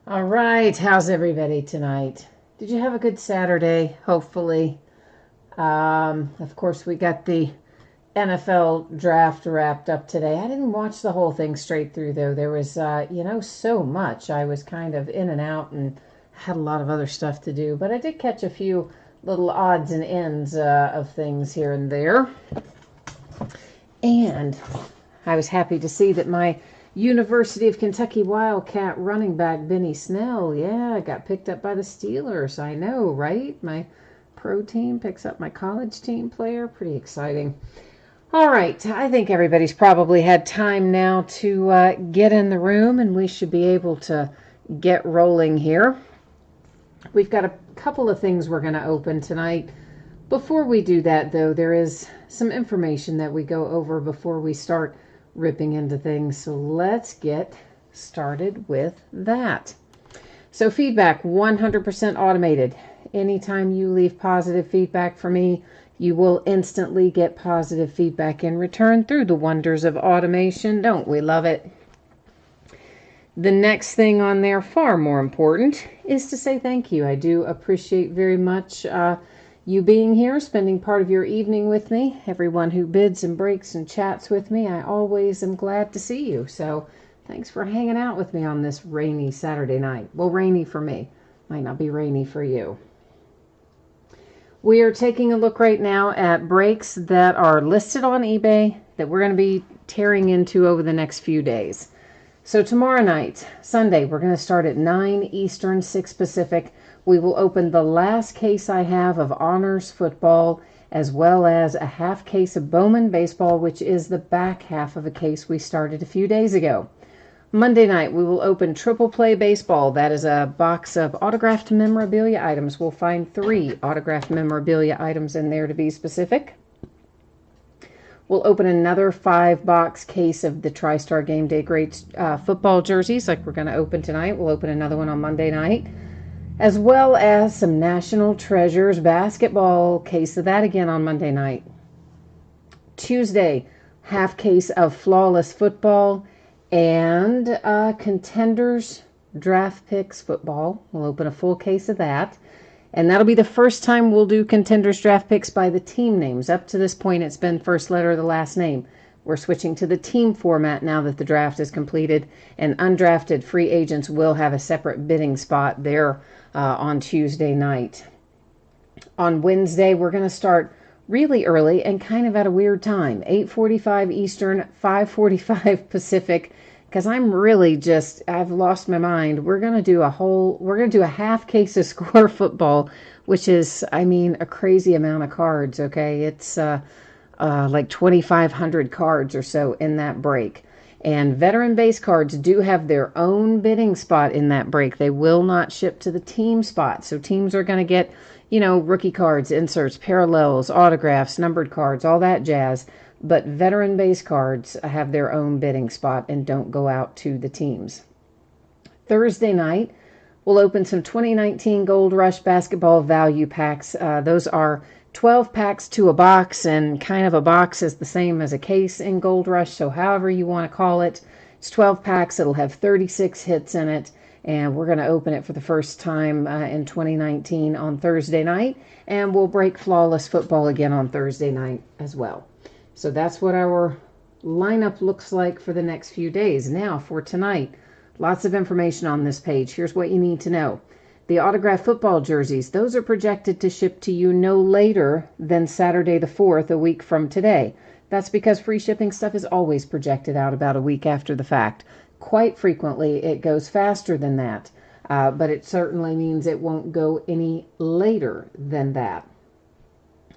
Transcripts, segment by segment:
All right, how's everybody tonight? Did you have a good Saturday? Hopefully. Of course, we got the NFL draft wrapped up today. I didn't watch the whole thing straight through, though. There was, so much. I was kind of in and out and had a lot of other stuff to do. But I did catch a few little odds and ends of things here and there. And I was happy to see that my University of Kentucky Wildcat running back Benny Snell, got picked up by the Steelers. I know, right? My pro team picks up my college team player. Pretty exciting. All right, I think everybody's probably had time now to get in the room, and we should be able to get rolling here. We've got a couple of things we're going to open tonight. Before we do that, though, there is some information that we go over before we start ripping into things. So let's get started with that. So feedback, 100% automated. Anytime you leave positive feedback for me, you will instantly get positive feedback in return through the wonders of automation. Don't we love it? The next thing on there, far more important, is to say thank you. I do appreciate very much you being here, spending part of your evening with me. Everyone who bids and breaks and chats with me, I always am glad to see you. So thanks for hanging out with me on this rainy Saturday night. Well, rainy for me. Might not be rainy for you. We are taking a look right now at breaks that are listed on eBay that we're going to be tearing into over the next few days. So tomorrow night, Sunday, we're going to start at 9 Eastern, 6 Pacific. We will open the last case I have of Honors Football, as well as a half case of Bowman Baseball, which is the back half of a case we started a few days ago. Monday night, we will open Triple Play Baseball. That is a box of autographed memorabilia items. We'll find 3 autographed memorabilia items in there to be specific. We'll open another 5-box case of the TriStar Game Day Greats football jerseys, like we're going to open tonight. We'll open another one on Monday night, as well as some National Treasures basketball case of that again on Monday night. Tuesday, half case of Flawless Football and Contenders Draft Picks Football. We'll open a full case of that. And that'll be the first time we'll do Contenders Draft Picks by the team names. Up to this point, it's been first letter of the last name. We're switching to the team format now that the draft is completed, and undrafted free agents will have a separate bidding spot there on Tuesday night. On Wednesday, we're going to start really early and kind of at a weird time, 8:45 Eastern, 5:45 Pacific, because I'm really I've lost my mind. We're going to do a half case of Score Football, which is, a crazy amount of cards, okay? It's like 2,500 cards or so in that break. And veteran base cards do have their own bidding spot in that break. They will not ship to the team spot. So teams are going to get, rookie cards, inserts, parallels, autographs, numbered cards, all that jazz. But veteran base cards have their own bidding spot and don't go out to the teams. Thursday night, we'll open some 2019 Gold Rush basketball value packs. Those are 12 packs to a box, and kind of a box is the same as a case in Gold Rush, so however you want to call it. It's 12 packs. It'll have 36 hits in it, and we're going to open it for the first time in 2019 on Thursday night, and we'll break Flawless Football again on Thursday night as well. So that's what our lineup looks like for the next few days. Now, for tonight, lots of information on this page. Here's what you need to know. The autographed football jerseys, those are projected to ship to you no later than Saturday the 4th, a week from today. That's because free shipping stuff is always projected out about a week after the fact. Quite frequently, it goes faster than that, but it certainly means it won't go any later than that.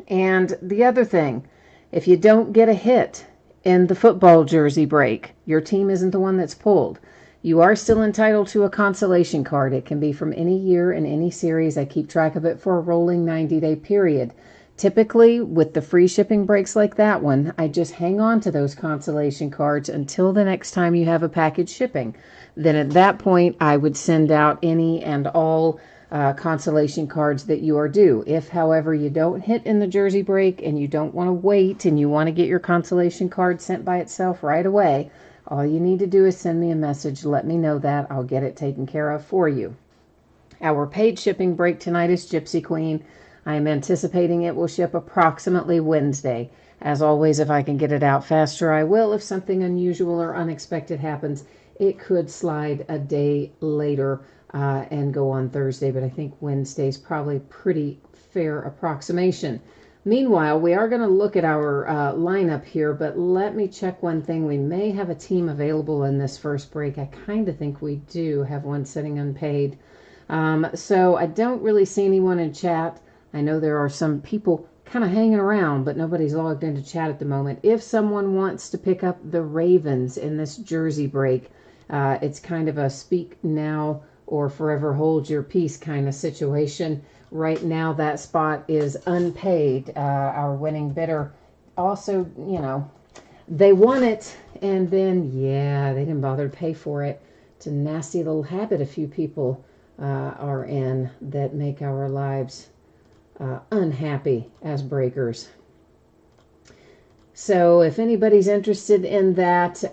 And the other thing, if you don't get a hit in the football jersey break, your team isn't the one that's pulled. You are still entitled to a consolation card. It can be from any year and any series. I keep track of it for a rolling 90-day period. Typically, with the free shipping breaks like that one, I just hang on to those consolation cards until the next time you have a package shipping. Then at that point, I would send out any and all consolation cards that you are due. If, however, you don't hit in the jersey break and you don't want to wait and you want to get your consolation card sent by itself right away, All you need to do is send me a message. Let me know that. I'll get it taken care of for you. Our paid shipping break tonight is Gypsy Queen. I am anticipating it will ship approximately Wednesday. As always, if I can get it out faster, I will. If something unusual or unexpected happens, it could slide a day later and go on Thursday, but I think Wednesday's probably pretty fair approximation. Meanwhile, we are going to look at our lineup here, but let me check one thing. We may have a team available in this first break. I kind of think we do have one sitting unpaid. So I don't really see anyone in chat. I know there are some people kind of hanging around, but nobody's logged into chat at the moment. If someone wants to pick up the Ravens in this Jersey break, it's kind of a speak now or forever hold your peace kind of situation. Right now, that spot is unpaid. Our winning bidder also, they won it, and then, they didn't bother to pay for it. It's a nasty little habit a few people are in that make our lives unhappy as breakers. So if anybody's interested in that,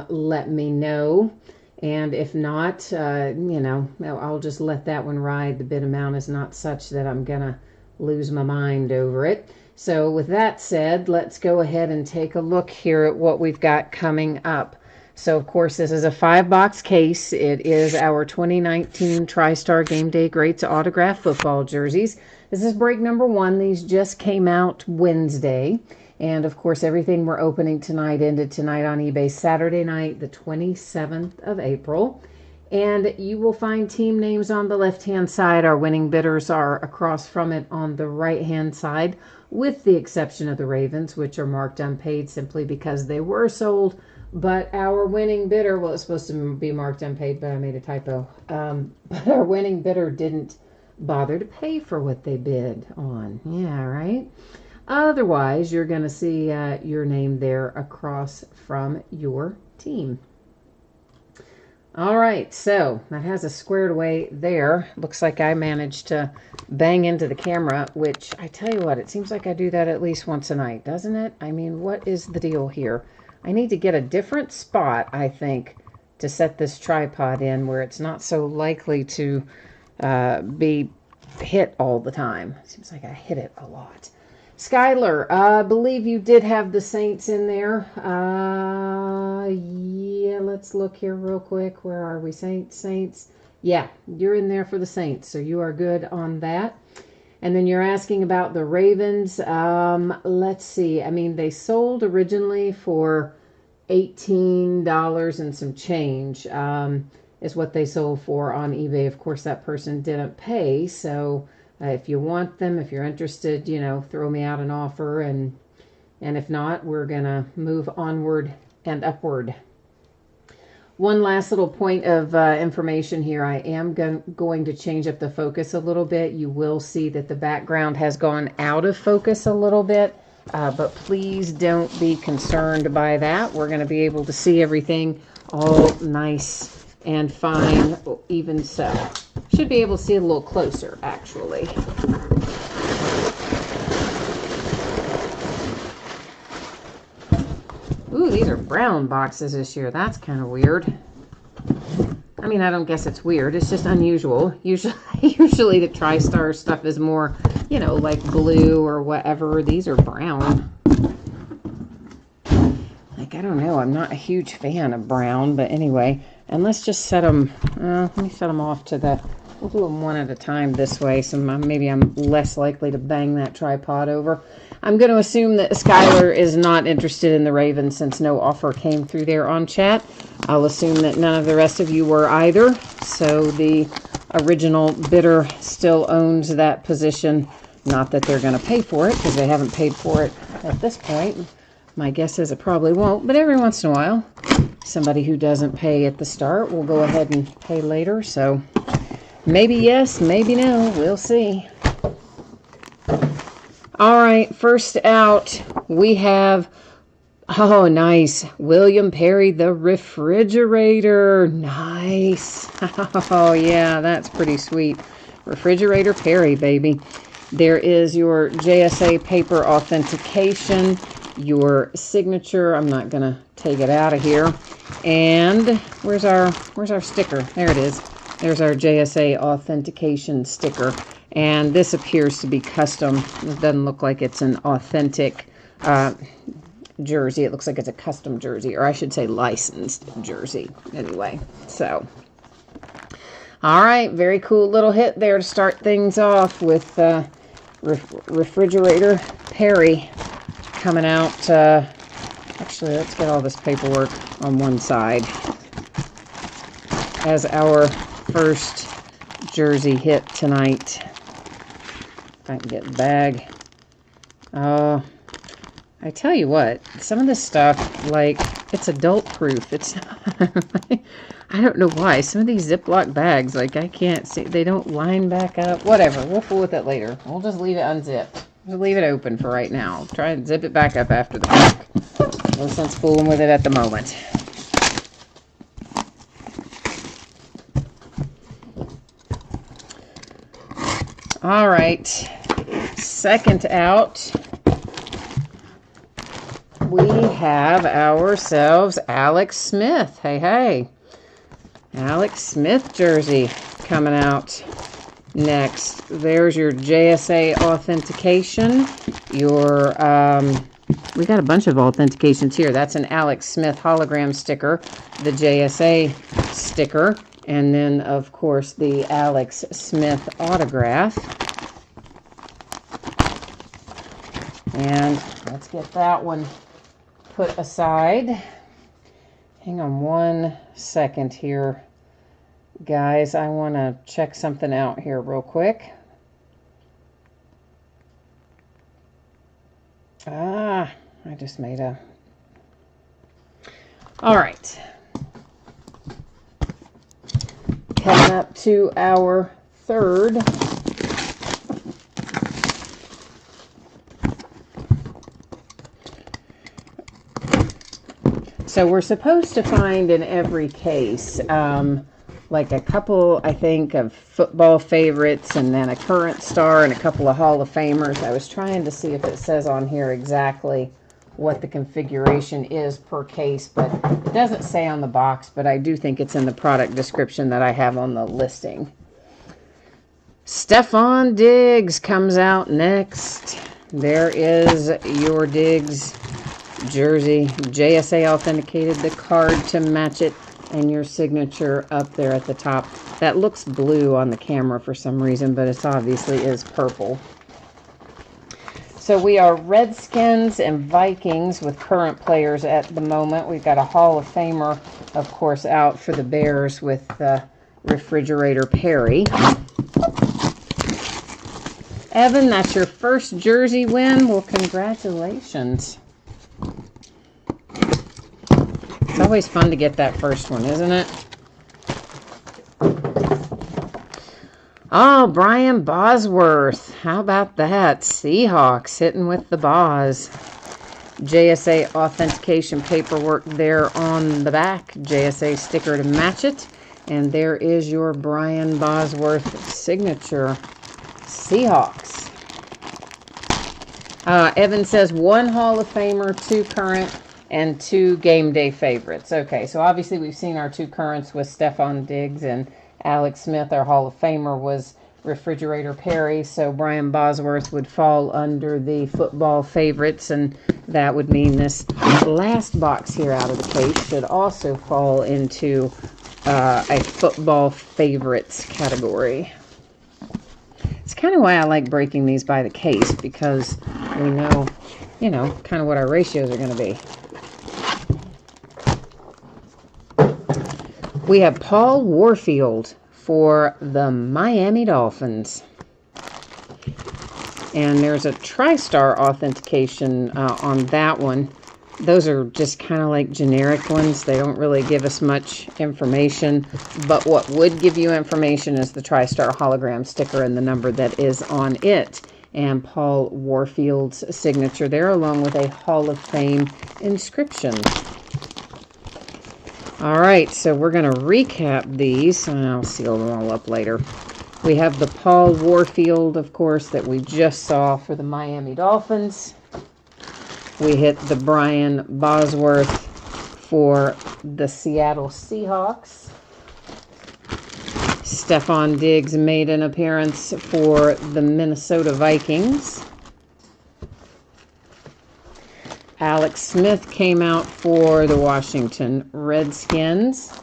let me know. And if not, I'll just let that one ride. The bid amount is not such that I'm going to lose my mind over it. So with that said, let's go ahead and take a look here at what we've got coming up. So, of course, this is a 5-box case. It is our 2019 TriStar Game Day Greats autograph football jerseys. This is break number 1. These just came out Wednesday. And, of course, everything we're opening tonight ended tonight on eBay Saturday night, the 27th of April. And you will find team names on the left-hand side. Our winning bidders are across from it on the right-hand side, with the exception of the Ravens, which are marked unpaid simply because they were sold. But our winning bidder, well, it's supposed to be marked unpaid, but I made a typo. But our winning bidder didn't bother to pay for what they bid on. Yeah, right? Otherwise, you're going to see your name there across from your team. All right, so that has us squared away there. Looks like I managed to bang into the camera, which I tell you what, it seems like I do that at least once a night, doesn't it? I mean, what is the deal here? I need to get a different spot, I think, to set this tripod in where it's not so likely to be hit all the time. Seems like I hit it a lot. Skylar, I believe you did have the Saints in there. Yeah, let's look here real quick. Where are we? Saints. Yeah, you're in there for the Saints, so you are good on that. And then you're asking about the Ravens. Let's see. I mean, they sold originally for $18 and some change is what they sold for on eBay. Of course, that person didn't pay, so... if you want them, if you're interested, throw me out an offer, and if not, we're going to move onward and upward. One last little point of information here. I am going to change up the focus a little bit. You will see that the background has gone out of focus a little bit, but please don't be concerned by that. We're going to be able to see everything all nice and fine, even so. Should be able to see a little closer, actually. Ooh, these are brown boxes this year. That's kind of weird. I mean, I don't guess it's weird. It's just unusual. Usually the TriStar stuff is more, like blue or whatever. These are brown. Like, I don't know. I'm not a huge fan of brown, but anyway. And let's just set them, let me set them off to the, we'll do them one at a time this way, so maybe I'm less likely to bang that tripod over. I'm going to assume that Skylar is not interested in the Ravens since no offer came through there on chat. I'll assume that none of the rest of you were either, so the original bidder still owns that position. Not that they're going to pay for it, because they haven't paid for it at this point. My guess is it probably won't, but every once in a while, somebody who doesn't pay at the start will go ahead and pay later. So maybe yes, maybe no. We'll see. All right, first out, we have, oh, nice, William Perry, the refrigerator. Nice. Oh, yeah, that's pretty sweet. Refrigerator Perry, baby. There is your JSA paper authentication. your signature. I'm not going to take it out of here. And where's our sticker? There it is. There's our JSA authentication sticker. And this appears to be custom. It doesn't look like it's an authentic jersey. It looks like it's a custom jersey, or I should say licensed jersey. Anyway, so all right, very cool little hit there to start things off with Refrigerator Perry coming out. Actually, let's get all this paperwork on one side as our first jersey hit tonight. If I can get the bag. I tell you what, some of this stuff, like, it's adult proof. It's I don't know why. Some of these Ziploc bags, like, I can't see. They don't line back up. Whatever. We'll fool with it later. We'll just leave it unzipped. We'll leave it open for right now. Try and zip it back up after the fact. No sense fooling with it at the moment. All right. Second out, we have ourselves Alex Smith. Hey, hey. Alex Smith jersey coming out next. There's your JSA authentication. Your, we got a bunch of authentications here. That's an Alex Smith hologram sticker, the JSA sticker, and then, of course, the Alex Smith autograph. And let's get that one put aside. Hang on one second here, guys. I want to check something out here real quick. I just made a... All right. Coming up to our third. So we're supposed to find in every case, like a couple, I think, of football favorites, and then a current star and a couple of Hall of Famers. I was trying to see if it says on here exactly what the configuration is per case, but it doesn't say on the box, but I do think it's in the product description that I have on the listing. Stefon Diggs comes out next. There is your Diggs jersey, JSA authenticated, the card to match it, and your signature up there at the top. That looks blue on the camera for some reason, but it obviously is purple. So we are Redskins and Vikings with current players at the moment. We've got a Hall of Famer, of course, out for the Bears with Refrigerator Perry. Evan, that's your first jersey win. Well, congratulations. It's always fun to get that first one, isn't it? Oh, Brian Bosworth. How about that? Seahawks hitting with the Boz. JSA authentication paperwork there on the back. JSA sticker to match it. And there is your Brian Bosworth signature. Seahawks. Evan says 1 Hall of Famer, 2 current, and 2 game day favorites. Okay, so obviously we've seen our 2 currents with Stefon Diggs and Alex Smith. Our Hall of Famer was Refrigerator Perry, so Brian Bosworth would fall under the football favorites, and that would mean this last box here out of the case should also fall into a football favorites category. It's kind of why I like breaking these by the case, because we know, you know, kind of what our ratios are going to be. We have Paul Warfield for the Miami Dolphins. And there's a tristar authentication on that one. Those are just kind of like generic ones. They don't really give us much information. But what would give you information is the tristar hologram sticker and the number that is on it. And Paul Warfield's signature there, along with a Hall of Fame inscription. All right, so we're going to recap these, and I'll seal them all up later. We have the Paul Warfield, of course, that we just saw for the Miami Dolphins. We hit the Brian Bosworth for the Seattle Seahawks. Stefon Diggs made an appearance for the Minnesota Vikings. Alex Smith came out for the Washington Redskins.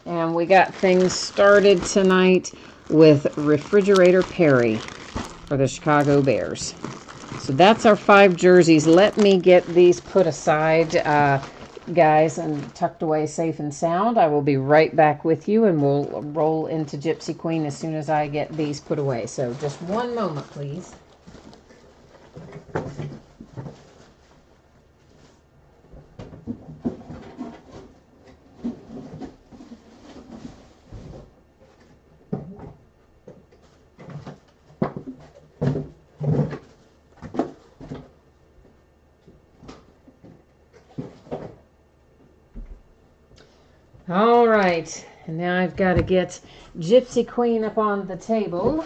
And we got things started tonight with Refrigerator Perry for the Chicago Bears. So that's our 5 jerseys. Let me get these put aside, guys, and tucked away safe and sound. I will be right back with you, and we'll roll into Gypsy Queen as soon as I get these put away. So just one moment, please. All right, and now I've got to get Gypsy Queen up on the table.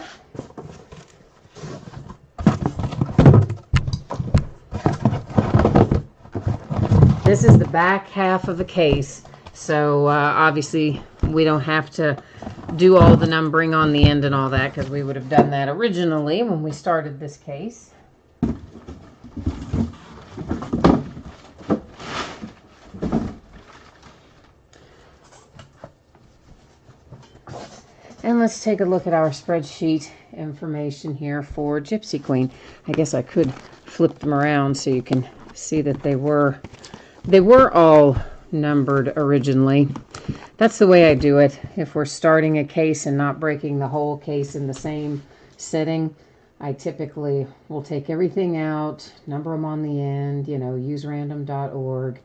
This is the back half of the case, so obviously we don't have to do all the numbering on the end and all that, because we would have done that originally when we started this case. And let's take a look at our spreadsheet information here for Gypsy Queen. I guess I could flip them around so you can see that they were all numbered originally. That's the way I do it. If we're starting a case and not breaking the whole case in the same sitting, I typically will take everything out, number them on the end, userandom.org,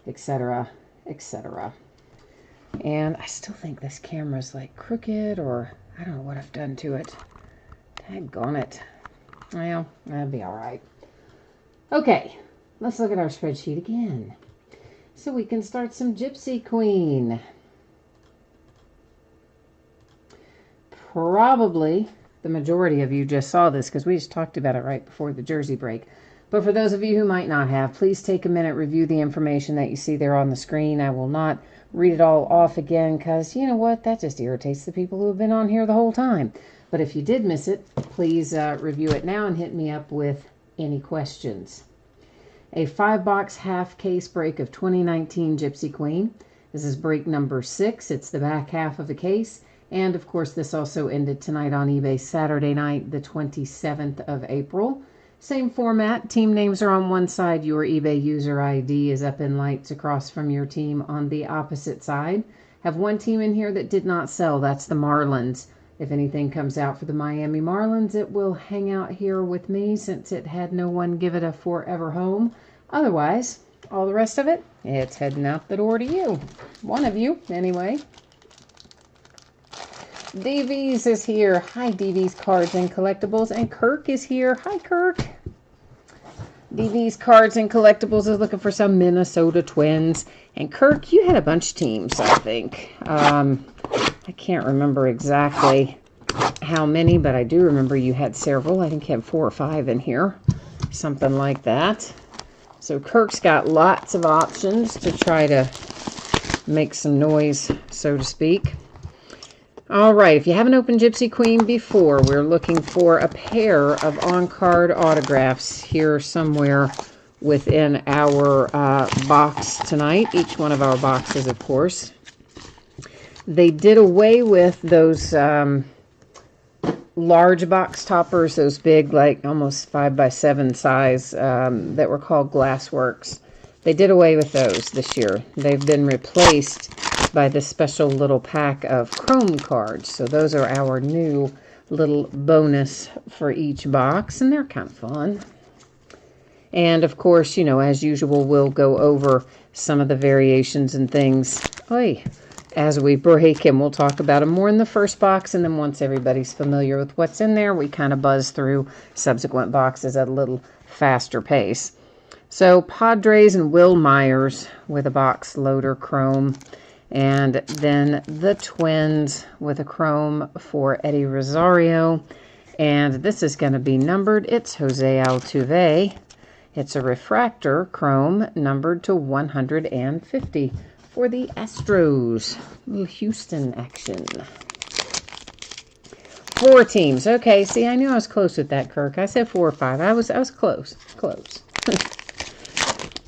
etc., etc. And I still think this camera's like crooked, or I don't know what I've done to it. Daggone it. Well, that'll be all right. Okay, let's look at our spreadsheet again, so we can start some Gypsy Queen. Probably the majority of you just saw this because we just talked about it right before the jersey break. But for those of you who might not have, please take a minute, review the information that you see there on the screen. I will not read it all off again because, you know what, that just irritates the people who have been on here the whole time. But if you did miss it, please review it now and hit me up with any questions. A 5-box half case break of 2019 Gypsy Queen. This is break number 6. It's the back half of the case. And of course, this also ended tonight on eBay, Saturday night, the 27th of April. Same format. Team names are on one side. Your eBay user ID is up in lights across from your team on the opposite side. Have one team in here that did not sell. That's the Marlins. If anything comes out for the Miami Marlins, it will hang out here with me since it had no one give it a forever home. Otherwise, all the rest of it, it's heading out the door to you. One of you, anyway. DV's is here. Hi, DV's Cards and Collectibles. And Kirk is here. Hi, Kirk. DV's Cards and Collectibles is looking for some Minnesota Twins. And Kirk, you had a bunch of teams, I think. I can't remember exactly how many, but I do remember you had several. I think you had 4 or 5 in here. Something like that. So Kirk's got lots of options to try to make some noise, so to speak. All right, if you haven't opened Gypsy Queen before, we're looking for a pair of on-card autographs here somewhere within our box tonight. Each one of our boxes, of course. They did away with those large box toppers, those big, like almost 5x7 size that were called Glassworks. They did away with those this year. They've been replaced by this special little pack of Chrome cards. So those are our new little bonus for each box, and they're kind of fun. And of course, you know, as usual, we'll go over some of the variations and things as we break, and we'll talk about them more in the first box, and then once everybody's familiar with what's in there, we kind of buzz through subsequent boxes at a little faster pace. So Padres and Will Myers with a box loader Chrome. And then the Twins with a Chrome for Eddie Rosario. And this is going to be numbered. It's José Altuve. It's a refractor chrome numbered to 150 for the Astros. Little Houston action. 4 teams. Okay, see, I knew I was close with that, Kirk. I said 4 or 5. I was close. Close.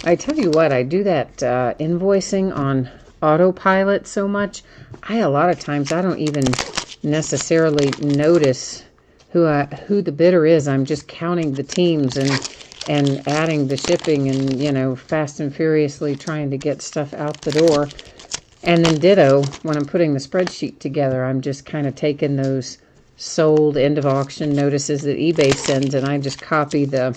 I tell you what, I do that invoicing on autopilot so much. A lot of times I don't even necessarily notice who the bidder is. I'm just counting the teams and adding the shipping and, you know, fast and furiously trying to get stuff out the door. And then ditto, when I'm putting the spreadsheet together, I'm just kind of taking those sold end of auction notices that eBay sends, and I just copy the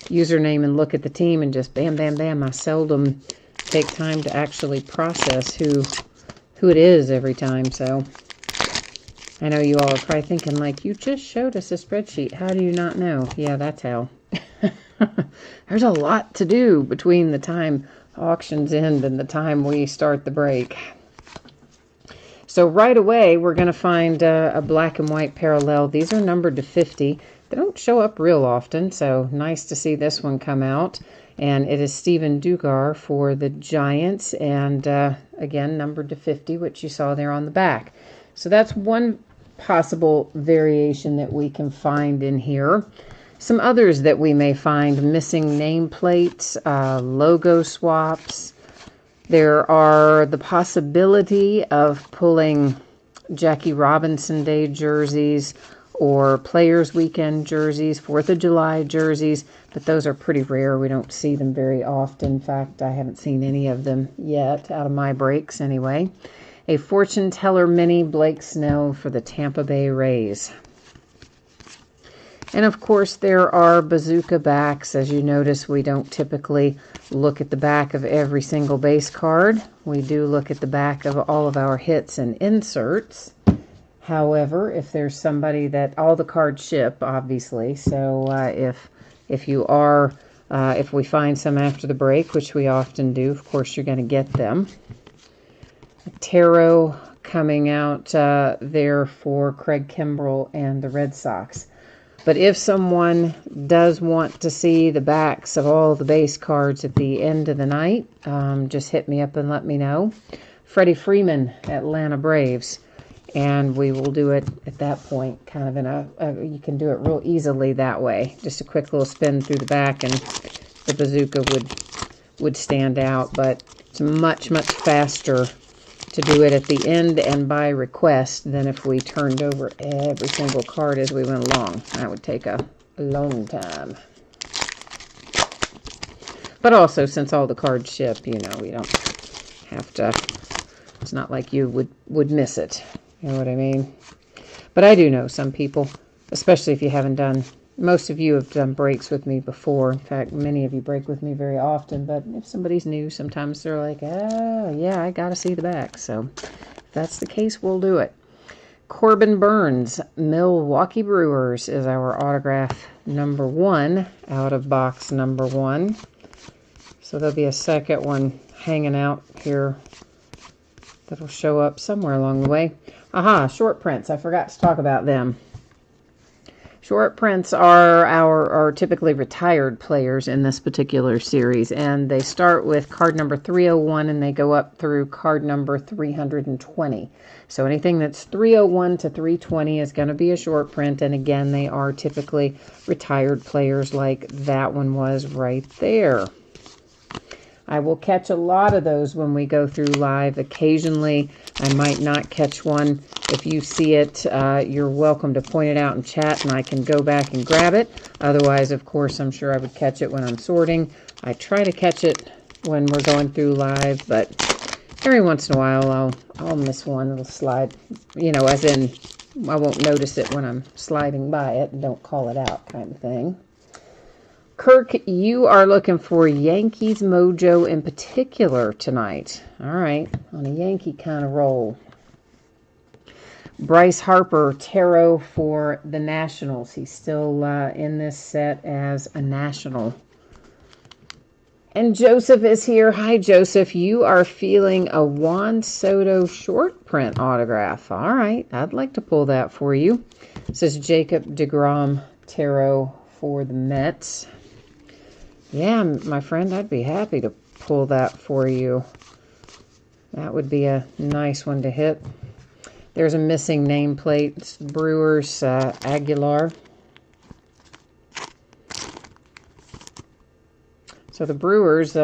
username and look at the team and just bam, bam, bam. I seldom take time to actually process who it is every time. So I know you all are probably thinking, like, you just showed us a spreadsheet. How do you not know? Yeah, that's how. There's a lot to do between the time auctions end and the time we start the break. So right away, we're going to find a black and white parallel. These are numbered to 50. They don't show up real often, so nice to see this one come out. And it is Stefon Diggs for the Giants, and again, numbered to 50, which you saw there on the back. So that's one possible variation that we can find in here. Some others that we may find: missing nameplates, logo swaps. There are the possibility of pulling Jackie Robinson Day jerseys or Players Weekend jerseys, 4th of July jerseys, but those are pretty rare. We don't see them very often. In fact, I haven't seen any of them yet, out of my breaks anyway. A Fortune Teller Mini Blake Snell for the Tampa Bay Rays. And of course, there are bazooka backs. As you notice, we don't typically look at the back of every single base card. We do look at the back of all of our hits and inserts. However, if there's somebody that all the cards ship, obviously, so if we find some after the break, which we often do, of course, you're going to get them. A tarot coming out there for Craig Kimbrell and the Red Sox. But if someone does want to see the backs of all the base cards at the end of the night, just hit me up and let me know. Freddie Freeman, Atlanta Braves. And we will do it at that point, kind of in you can do it real easily that way. Just a quick little spin through the back and the bazooka would stand out. But it's much, much faster to do it at the end and by request than if we turned over every single card as we went along. That would take a long time. But also, since all the cards ship, you know, we don't have to, it's not like you would miss it. You know what I mean? But I do know some people, especially if you haven't done, most of you have done breaks with me before. In fact, many of you break with me very often. But if somebody's new, sometimes they're like, oh, yeah, I got to see the back. So if that's the case, we'll do it. Corbin Burns, Milwaukee Brewers, is our autograph number 1 out of box number 1. So there'll be a second one hanging out here that'll show up somewhere along the way. Aha, short prints. I forgot to talk about them. Short prints are typically retired players in this particular series, and they start with card number 301 and they go up through card number 320. So anything that's 301 to 320 is going to be a short print, and again, they are typically retired players like that one was right there. I will catch a lot of those when we go through live. Occasionally, I might not catch one. If you see it, you're welcome to point it out in chat, and I can go back and grab it. Otherwise, of course, I'm sure I would catch it when I'm sorting. I try to catch it when we're going through live, but every once in a while, I'll miss one. It'll slide, you know, as in I won't notice it when I'm sliding by it and don't call it out kind of thing. Kirk, you are looking for Yankees mojo in particular tonight. All right, on a Yankee kind of roll. Bryce Harper, tarot for the Nationals. He's still in this set as a National. And Joseph is here. Hi, Joseph. You are feeling a Juan Soto short print autograph. All right, I'd like to pull that for you. This is Jacob deGrom, tarot for the Mets. Yeah, my friend, I'd be happy to pull that for you. That would be a nice one to hit. There's a missing nameplate. It's Brewers Aguilar. So the Brewers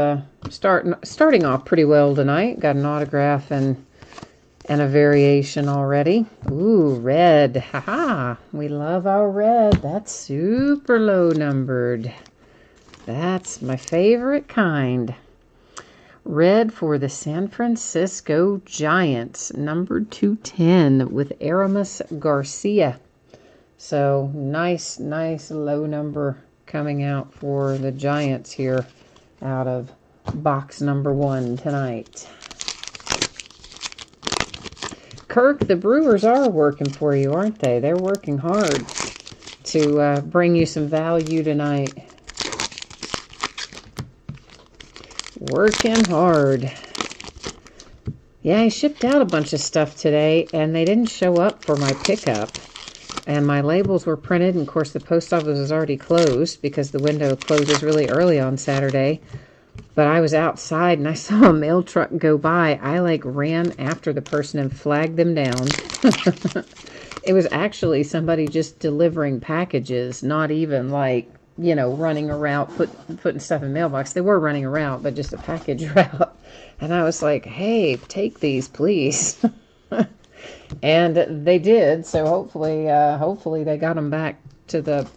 starting off pretty well tonight. Got an autograph and a variation already. Ooh, red. Haha. We love our red. That's super low numbered. That's my favorite kind. Red for the San Francisco Giants, numbered 210 with Aramis Garcia. So nice low number coming out for the Giants here out of box number 1 tonight. Kirk, the Brewers are working for you, aren't they? They're working hard to bring you some value tonight. Working hard. Yeah, I shipped out a bunch of stuff today, and they didn't show up for my pickup. And my labels were printed, and of course the post office was already closed because the window closes really early on Saturday. But I was outside, and I saw a mail truck go by. I, ran after the person and flagged them down. It was actually somebody just delivering packages, not even, running around, putting stuff in mailbox. They were running around, but just a package route. And I was like, hey, take these, please. And they did. So hopefully they got them back to the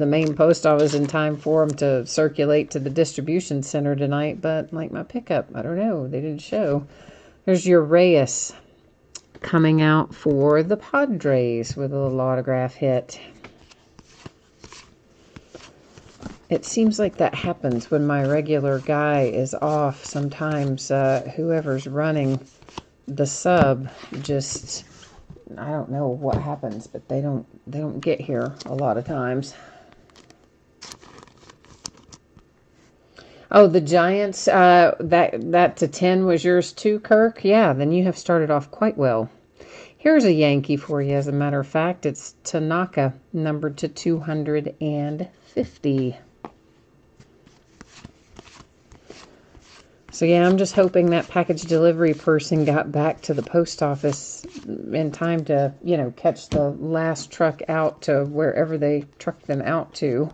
main post office in time for them to circulate to the distribution center tonight. But my pickup, I don't know. They didn't show. There's your Reyes coming out for the Padres with a little autograph hit. It seems like that happens when my regular guy is off. Sometimes whoever's running the sub just, I don't know what happens, but they don't get here a lot of times. Oh, the Giants, that to 10 was yours too, Kirk? Yeah, then you have started off quite well. Here's a Yankee for you, as a matter of fact. It's Tanaka, numbered to 250. So yeah, I'm just hoping that package delivery person got back to the post office in time to, catch the last truck out to wherever they trucked them out to.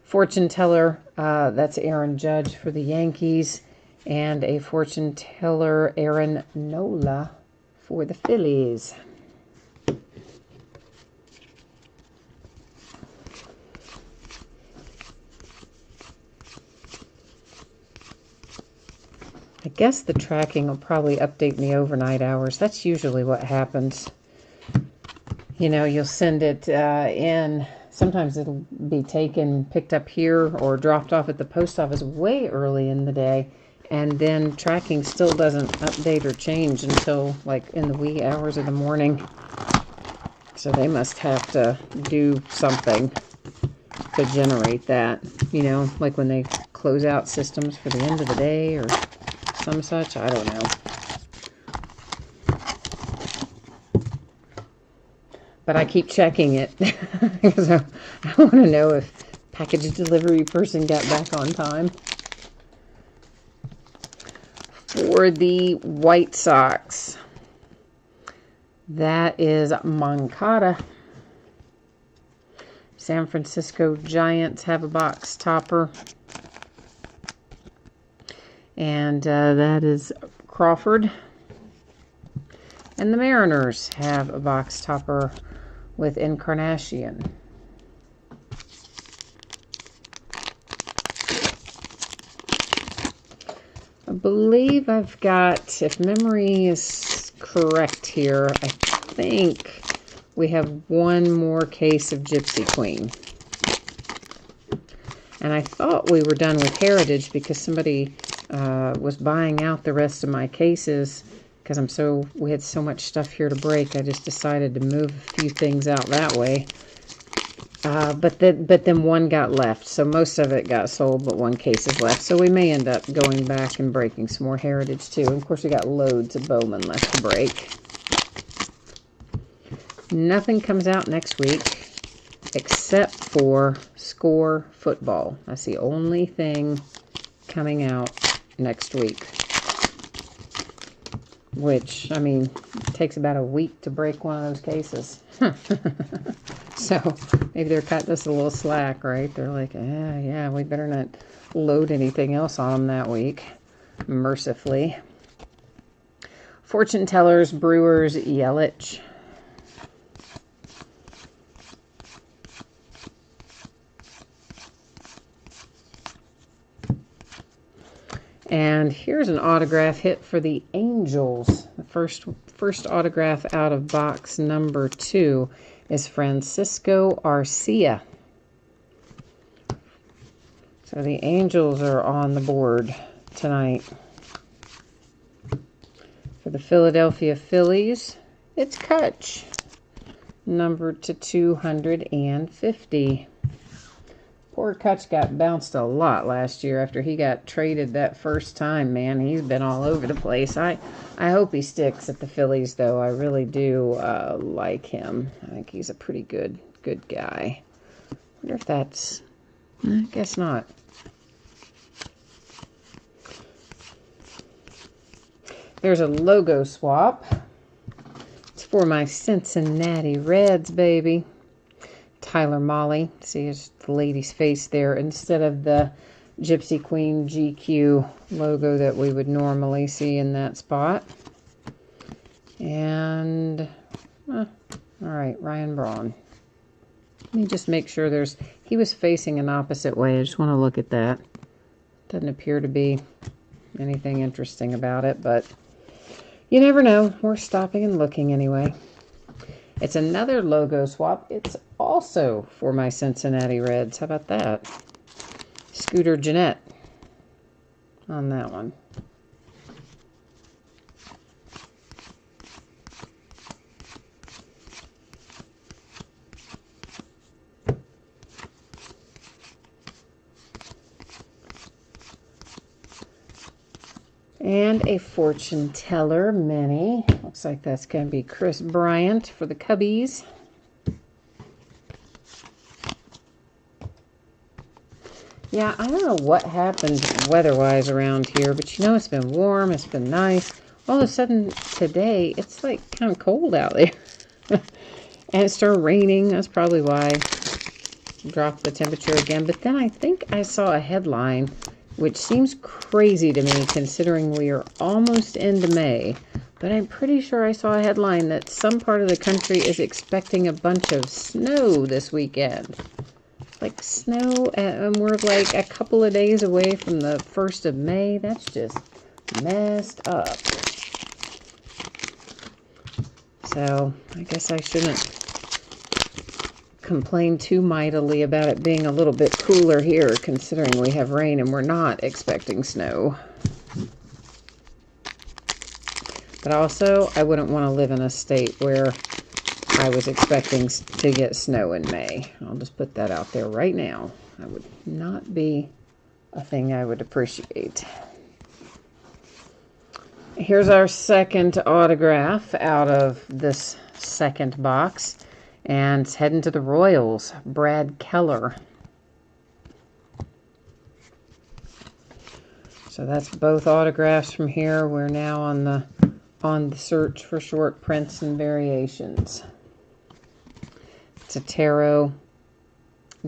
Fortune teller, that's Aaron Judge for the Yankees, and a fortune teller, Aaron Nola, for the Phillies. I guess the tracking will probably update in the overnight hours. That's usually what happens. You'll send it in. Sometimes it'll be picked up here or dropped off at the post office way early in the day. And then tracking still doesn't update or change until in the wee hours of the morning. So they must have to do something to generate that. Like when they close out systems for the end of the day or some such, I don't know. But I keep checking it because I want to know if package delivery person got back on time. For the White Sox, that is Moncada. San Francisco Giants have a box topper. And that is Crawford. And the Mariners have a box topper with Encarnacion. I believe I've got, if memory is correct here, I think we have one more case of Gypsy Queen. And I thought we were done with Heritage because somebody was buying out the rest of my cases because we had so much stuff here to break. I just decided to move a few things out that way. But then one got left. So most of it got sold, but one case is left. So we may end up going back and breaking some more Heritage too. And of course, we got loads of Bowman left to break. Nothing comes out next week. except for Score Football. That's the only thing coming out next week. Which, I mean, it takes about a week to break one of those cases. So, maybe they're cutting us a little slack, right? They're like, yeah, we better not load anything else on them that week. Mercifully. Fortune Tellers, Brewers, Yelich. And here's an autograph hit for the Angels. The first autograph out of box number 2 is Francisco Arcia. So the Angels are on the board tonight. For the Philadelphia Phillies, it's Kutch, numbered to 250. Poor Kutch got bounced a lot last year after he got traded that first time, man. He's been all over the place. I hope he sticks at the Phillies, though. I really do like him. I think he's a pretty good guy. I wonder if that's... I guess not. There's a logo swap. It's for my Cincinnati Reds, baby. Tyler Molly. See, there's the lady's face there instead of the Gypsy Queen GQ logo that we would normally see in that spot. And, all right, Ryan Braun. Let me just make sure he was facing an opposite way. I just want to look at that. Doesn't appear to be anything interesting about it, but you never know. We're stopping and looking anyway. It's another logo swap. It's also for my Cincinnati Reds. How about that? Scooter Gennett on that one. And a fortune teller mini. Looks like that's going to be Kris Bryant for the Cubbies. Yeah, I don't know what happened weather-wise around here, but you know it's been warm, it's been nice. All of a sudden today, it's like kind of cold out there. And it started raining. That's probably why I dropped the temperature again. But then I think I saw a headline, which seems crazy to me considering we are almost into May. But I'm pretty sure I saw a headline that some part of the country is expecting a bunch of snow this weekend. Like snow, and we're like a couple of days away from the 1st of May. That's just messed up. So, I guess I shouldn't complain too mightily about it being a little bit cooler here, considering we have rain and we're not expecting snow. But also, I wouldn't want to live in a state where I was expecting to get snow in May. I'll just put that out there right now. That would not be a thing I would appreciate. Here's our second autograph out of this second box. And it's heading to the Royals, Brad Keller. So that's both autographs from here. We're now on the search for short prints and variations. It's a Taro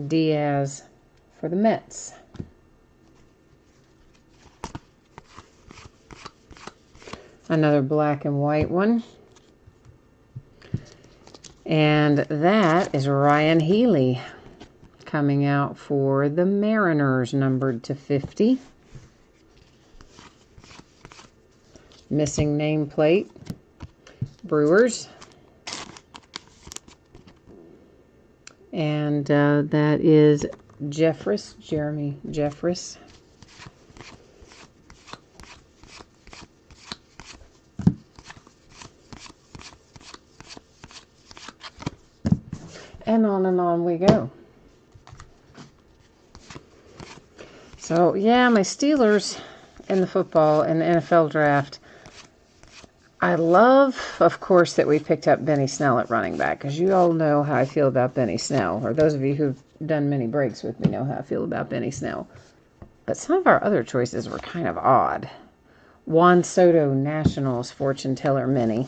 Diaz for the Mets. Another black and white one. And that is Ryan Healy coming out for the Mariners, numbered to 50. Missing nameplate. Brewers. And that is Jeffress, Jeremy Jeffress. And on we go. So, yeah, my Steelers in the football and the NFL draft, I love, of course, that we picked up Benny Snell at running back, because you all know how I feel about Benny Snell, or those of you who've done many breaks with me know how I feel about Benny Snell. But some of our other choices were kind of odd. Juan Soto, Nationals, Fortune Teller Mini.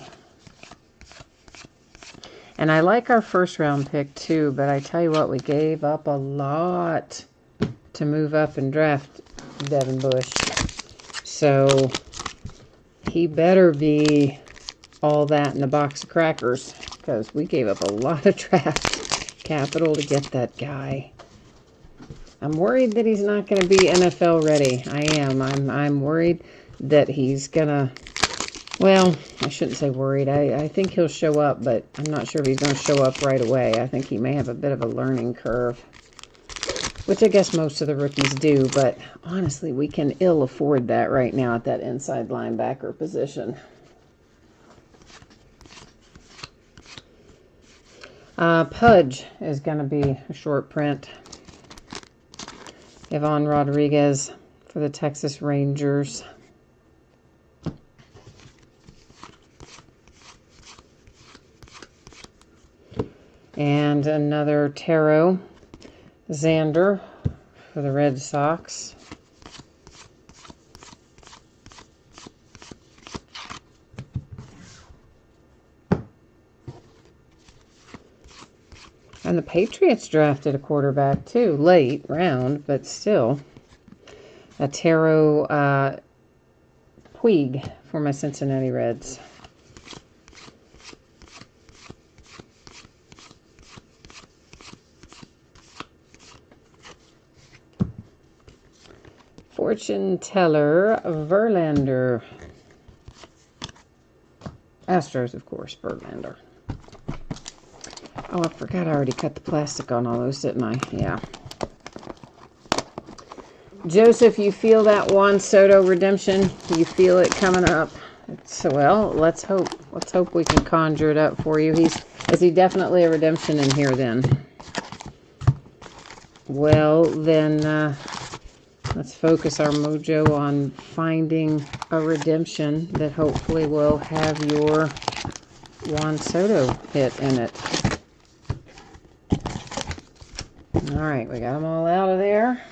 And I like our first round pick too, but I tell you what, we gave up a lot to move up and draft Devin Bush. So he better be all that in a box of crackers, because we gave up a lot of draft capital to get that guy. I'm worried that he's not going to be NFL ready. I am. I'm worried that he's going to, well, I shouldn't say worried. I think he'll show up, but I'm not sure if he's going to show up right away. I think he may have a bit of a learning curve, which I guess most of the rookies do, but honestly, we can ill afford that right now at that inside linebacker position. Pudge is going to be a short print. Ivan Rodriguez for the Texas Rangers. And another Taro Xander for the Red Sox. And the Patriots drafted a quarterback too, late round, but still. A Taro Puig for my Cincinnati Reds. Fortune Teller Verlander. Astros, of course, Verlander. Oh, I forgot I already cut the plastic on all those, didn't I? Yeah. Joseph, you feel that Juan Soto redemption? You feel it coming up? So, well, let's hope. Let's hope we can conjure it up for you. Is he definitely a redemption in here then? Well, then, let's focus our mojo on finding a redemption that hopefully will have your Juan Soto hit in it. All right, we got them all out of there.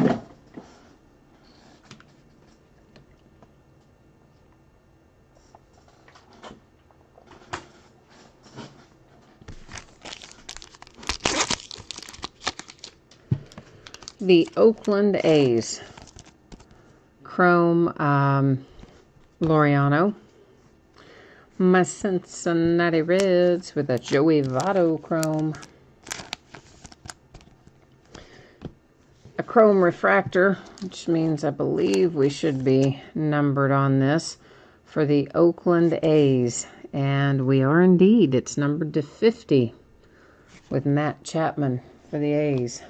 The Oakland A's. Chrome Laureano. My Cincinnati Reds with a Joey Votto chrome. A chrome refractor, which means I believe we should be numbered on this, for the Oakland A's. And we are indeed. It's numbered to 50 with Matt Chapman for the A's.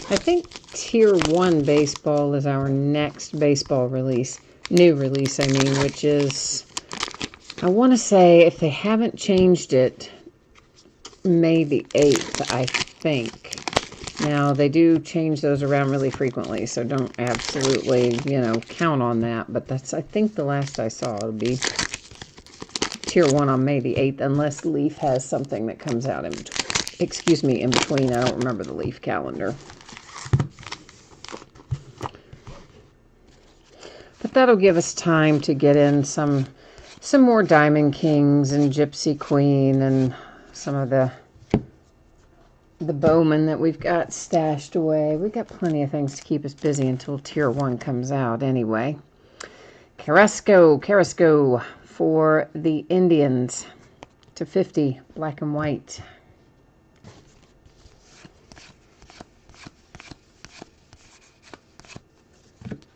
I think Tier 1 baseball is our next baseball release. New release, I mean, which is, I want to say, if they haven't changed it, May the 8th, I think. Now, they do change those around really frequently, so don't absolutely, count on that. But that's, I think, the last I saw. It'll be Tier 1 on May the 8th, unless Leaf has something that comes out in between. Excuse me, in between. I don't remember the Leaf calendar. But that'll give us time to get in some more Diamond Kings and Gypsy Queen and some of the Bowman that we've got stashed away. We've got plenty of things to keep us busy until Tier 1 comes out anyway. Carrasco for the Indians to 50, black and white.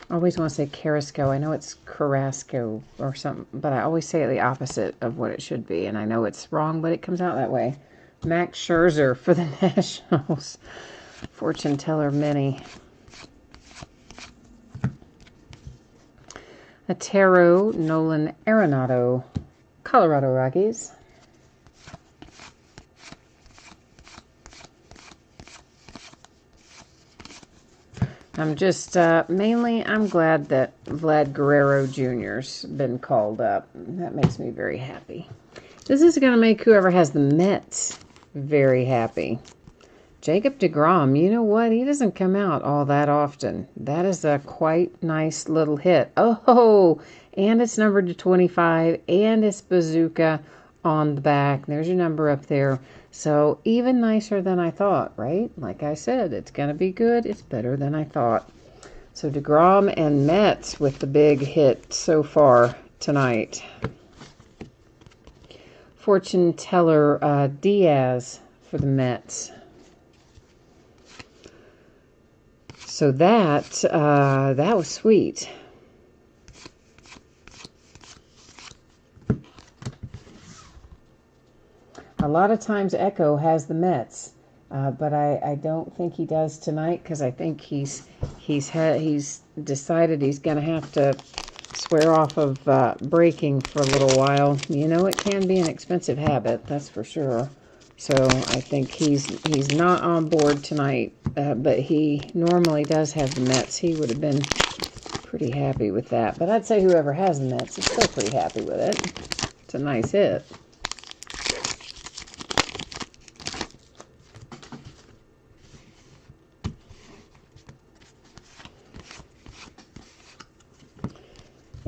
I always want to say Carrasco. I know it's Carrasco or something, but I always say it the opposite of what it should be, and I know it's wrong, but it comes out that way. Max Scherzer for the Nationals. Fortune Teller Mini. A Taro Nolan Arenado, Colorado Rockies. I'm just, mainly, I'm glad that Vlad Guerrero Jr.'s been called up. That makes me very happy. This is going to make whoever has the Mets very happy. Jacob deGrom, you know what? He doesn't come out all that often. That is a quite nice little hit. Oh, and it's numbered to 25, and it's bazooka on the back. There's your number up there. So even nicer than I thought, right? Like I said, it's going to be good. It's better than I thought. So deGrom and Mets with the big hit so far tonight. Fortune teller Diaz for the Mets. So that was sweet. A lot of times Echo has the Mets, but I don't think he does tonight because I think he's decided he's going to have to swear off of breaking for a little while. You know, it can be an expensive habit, that's for sure. So I think he's not on board tonight, but he normally does have the Mets. He would have been pretty happy with that. But I'd say whoever has the Mets is still pretty happy with it. It's a nice hit.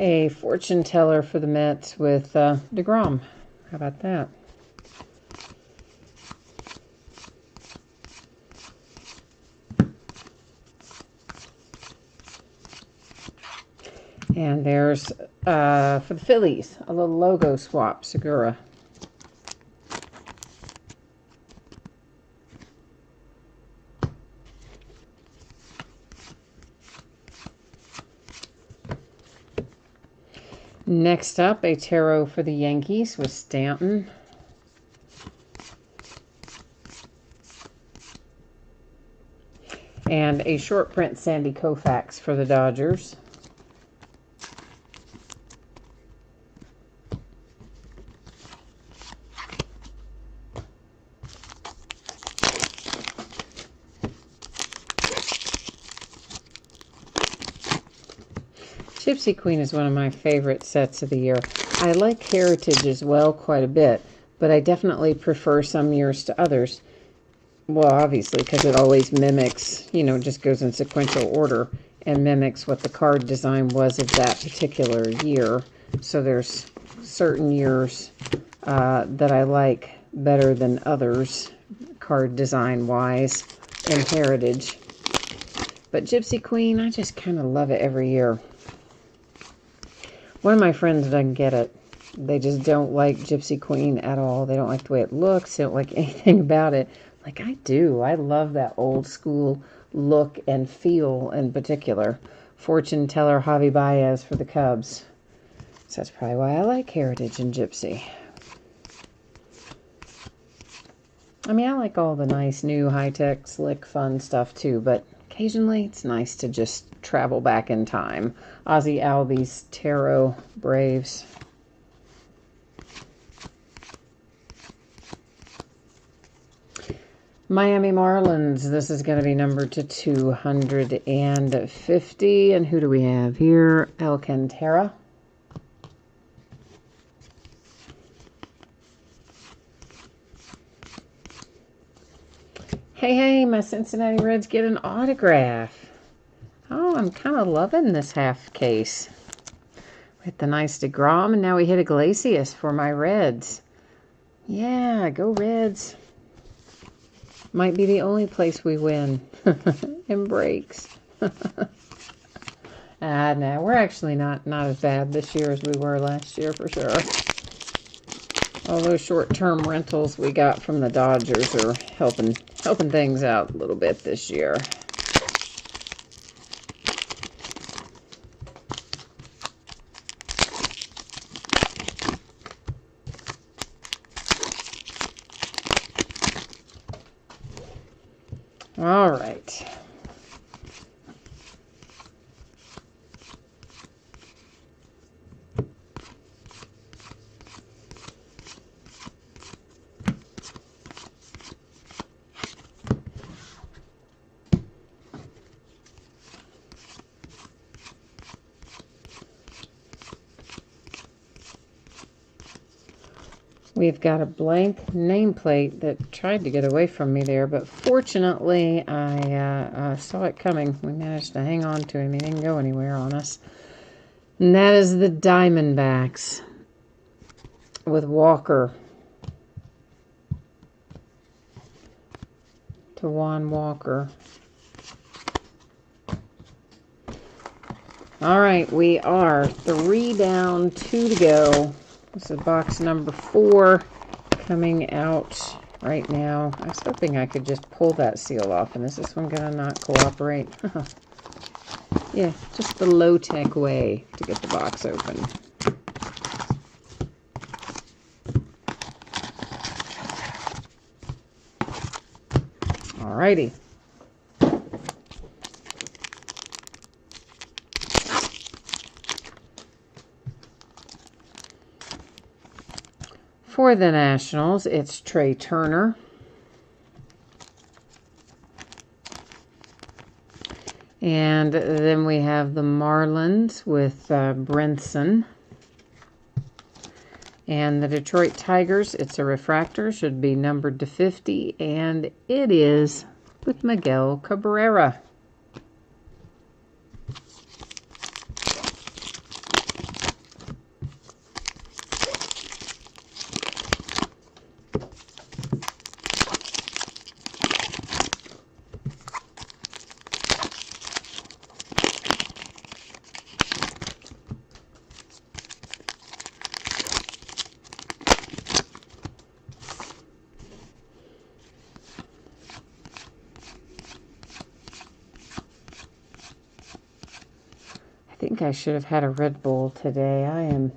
A fortune teller for the Mets with deGrom. How about that? And there's, for the Phillies, a little logo swap, Segura. Next up, a tarot for the Yankees with Stanton. And a short print Sandy Koufax for the Dodgers. Gypsy Queen is one of my favorite sets of the year. I like Heritage as well quite a bit, but I definitely prefer some years to others. Well, obviously, because it always mimics, you know, just goes in sequential order and mimics what the card design was of that particular year. So there's certain years that I like better than others, card design-wise, in Heritage. But Gypsy Queen, I just kind of love it every year. One of my friends doesn't get it. They just don't like Gypsy Queen at all. They don't like the way it looks. They don't like anything about it. Like I do. I love that old school look and feel in particular. Fortune teller Javi Baez for the Cubs. So that's probably why I like Heritage and Gypsy. I mean, I like all the nice new high-tech, slick, fun stuff too, but occasionally it's nice to just travel back in time. Ozzie Albies Tarot Braves. Miami Marlins. This is going to be numbered to 250. And who do we have here? Alcantara. Hey, my Cincinnati Reds get an autograph. Oh, I'm kind of loving this half case. With the nice deGrom, and now we hit Iglesias for my Reds. Yeah, go Reds. Might be the only place we win in breaks. No, we're actually not as bad this year as we were last year for sure. All those short-term rentals we got from the Dodgers are helping things out a little bit this year. All right. We've got a blank nameplate that tried to get away from me there, but fortunately I saw it coming. We managed to hang on to him. He didn't go anywhere on us. And that is the Diamondbacks with Walker. To Juan Walker. All right, we are 3 down, 2 to go. This is box number 4 coming out right now. I was hoping I could just pull that seal off, and is this one going to not cooperate? Yeah, just the low-tech way to get the box open. All righty. For the Nationals, it's Trey Turner. And then we have the Marlins with Brinson. And the Detroit Tigers, it's a refractor, should be numbered to 50. And it is with Miguel Cabrera. I think I should have had a Red Bull today. I'm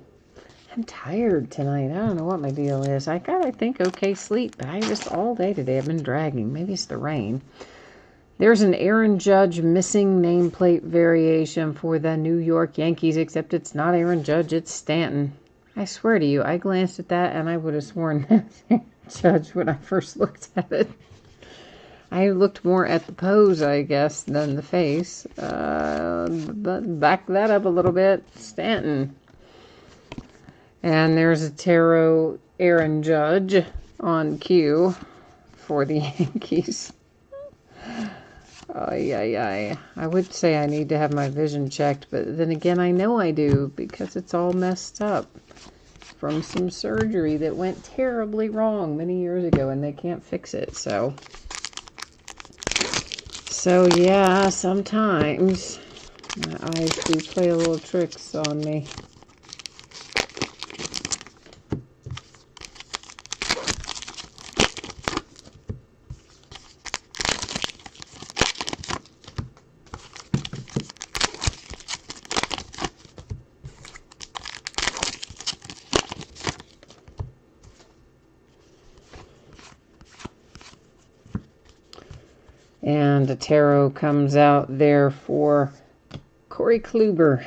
tired tonight. I don't know what my deal is. I got, I think, okay sleep, but I just all day today I've been dragging. Maybe it's the rain. There's an Aaron Judge missing nameplate variation for the New York Yankees, except it's not Aaron Judge, it's Stanton. I swear to you, I glanced at that and I would have sworn that's Aaron Judge when I first looked at it. I looked more at the pose, I guess, than the face. But back that up a little bit. Stanton. And there's a tarot Aaron Judge on cue for the Yankees. I would say I need to have my vision checked, but then again, I know I do because it's all messed up from some surgery that went terribly wrong many years ago, and they can't fix it, So yeah, sometimes my eyes do play a little tricks on me. And a tarot comes out there for Corey Kluber.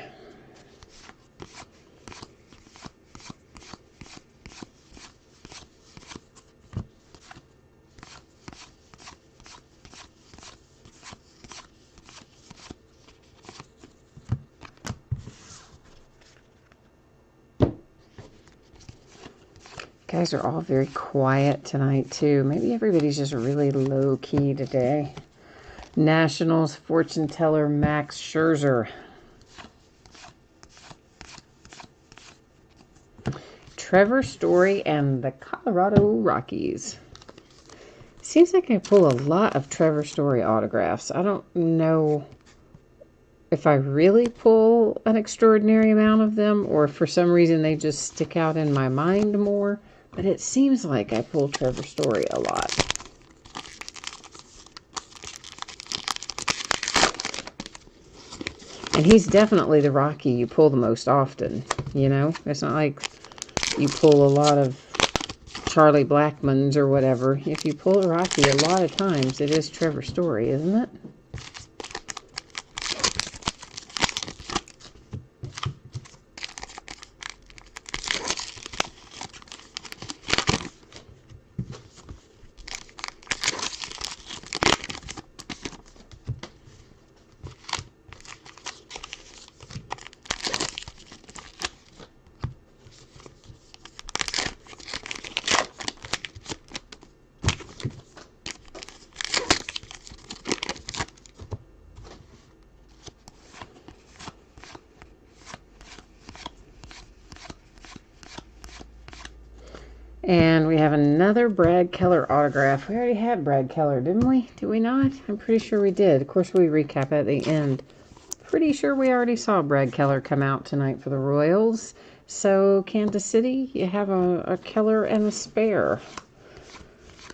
Guys are all very quiet tonight, too. Maybe everybody's just really low-key today. Nationals fortune teller Max Scherzer. Trevor Story and the Colorado Rockies. Seems like I pull a lot of Trevor Story autographs. I don't know if I really pull an extraordinary amount of them or if for some reason they just stick out in my mind more. But it seems like I pull Trevor Story a lot. And he's definitely the Rocky you pull the most often, you know? It's not like you pull a lot of Charlie Blackmons or whatever. If you pull a Rocky, a lot of times it is Trevor Story, isn't it? And we have another Brad Keller autograph. We already had Brad Keller, didn't we? Did we not? I'm pretty sure we did. Of course, we recap at the end. Pretty sure we already saw Brad Keller come out tonight for the Royals. So, Kansas City, you have a Keller and a spare.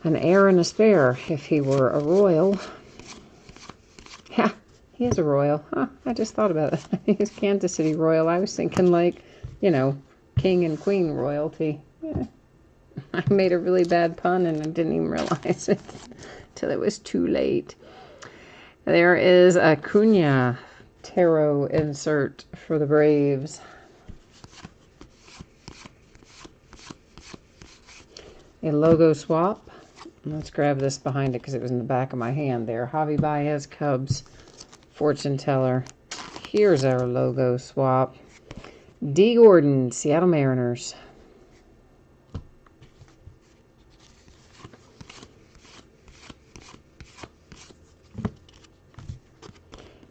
An heir and a spare, if he were a Royal. Yeah, he is a Royal. Huh, I just thought about it. He's Kansas City Royal. I was thinking like, you know, King and Queen royalty. Yeah. I made a really bad pun and I didn't even realize it till it was too late. There is a Acuna tarot insert for the Braves. A logo swap. Let's grab this behind it because it was in the back of my hand there. Javi Baez, Cubs, fortune teller. Here's our logo swap. D. Gordon, Seattle Mariners.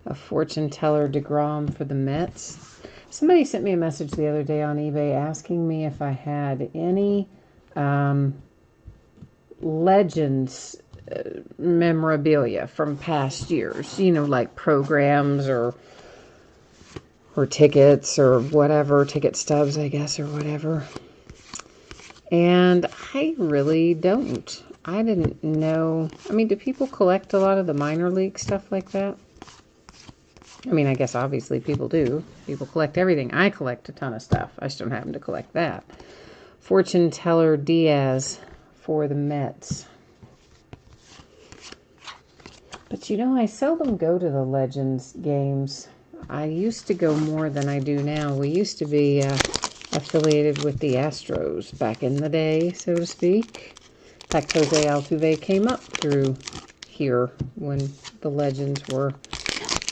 A fortune teller deGrom for the Mets. Somebody sent me a message the other day on eBay asking me if I had any Legends memorabilia from past years. You know, like programs or tickets or whatever. Ticket stubs, I guess, or whatever. And I really don't. I didn't know. I mean, do people collect a lot of the minor league stuff like that? I mean, I guess obviously people do. People collect everything. I collect a ton of stuff. I just don't happen to collect that. Fortune teller Diaz for the Mets. But you know, I seldom go to the Legends games. I used to go more than I do now. We used to be affiliated with the Astros back in the day, so to speak. In fact, José Altuve came up through here when the Legends were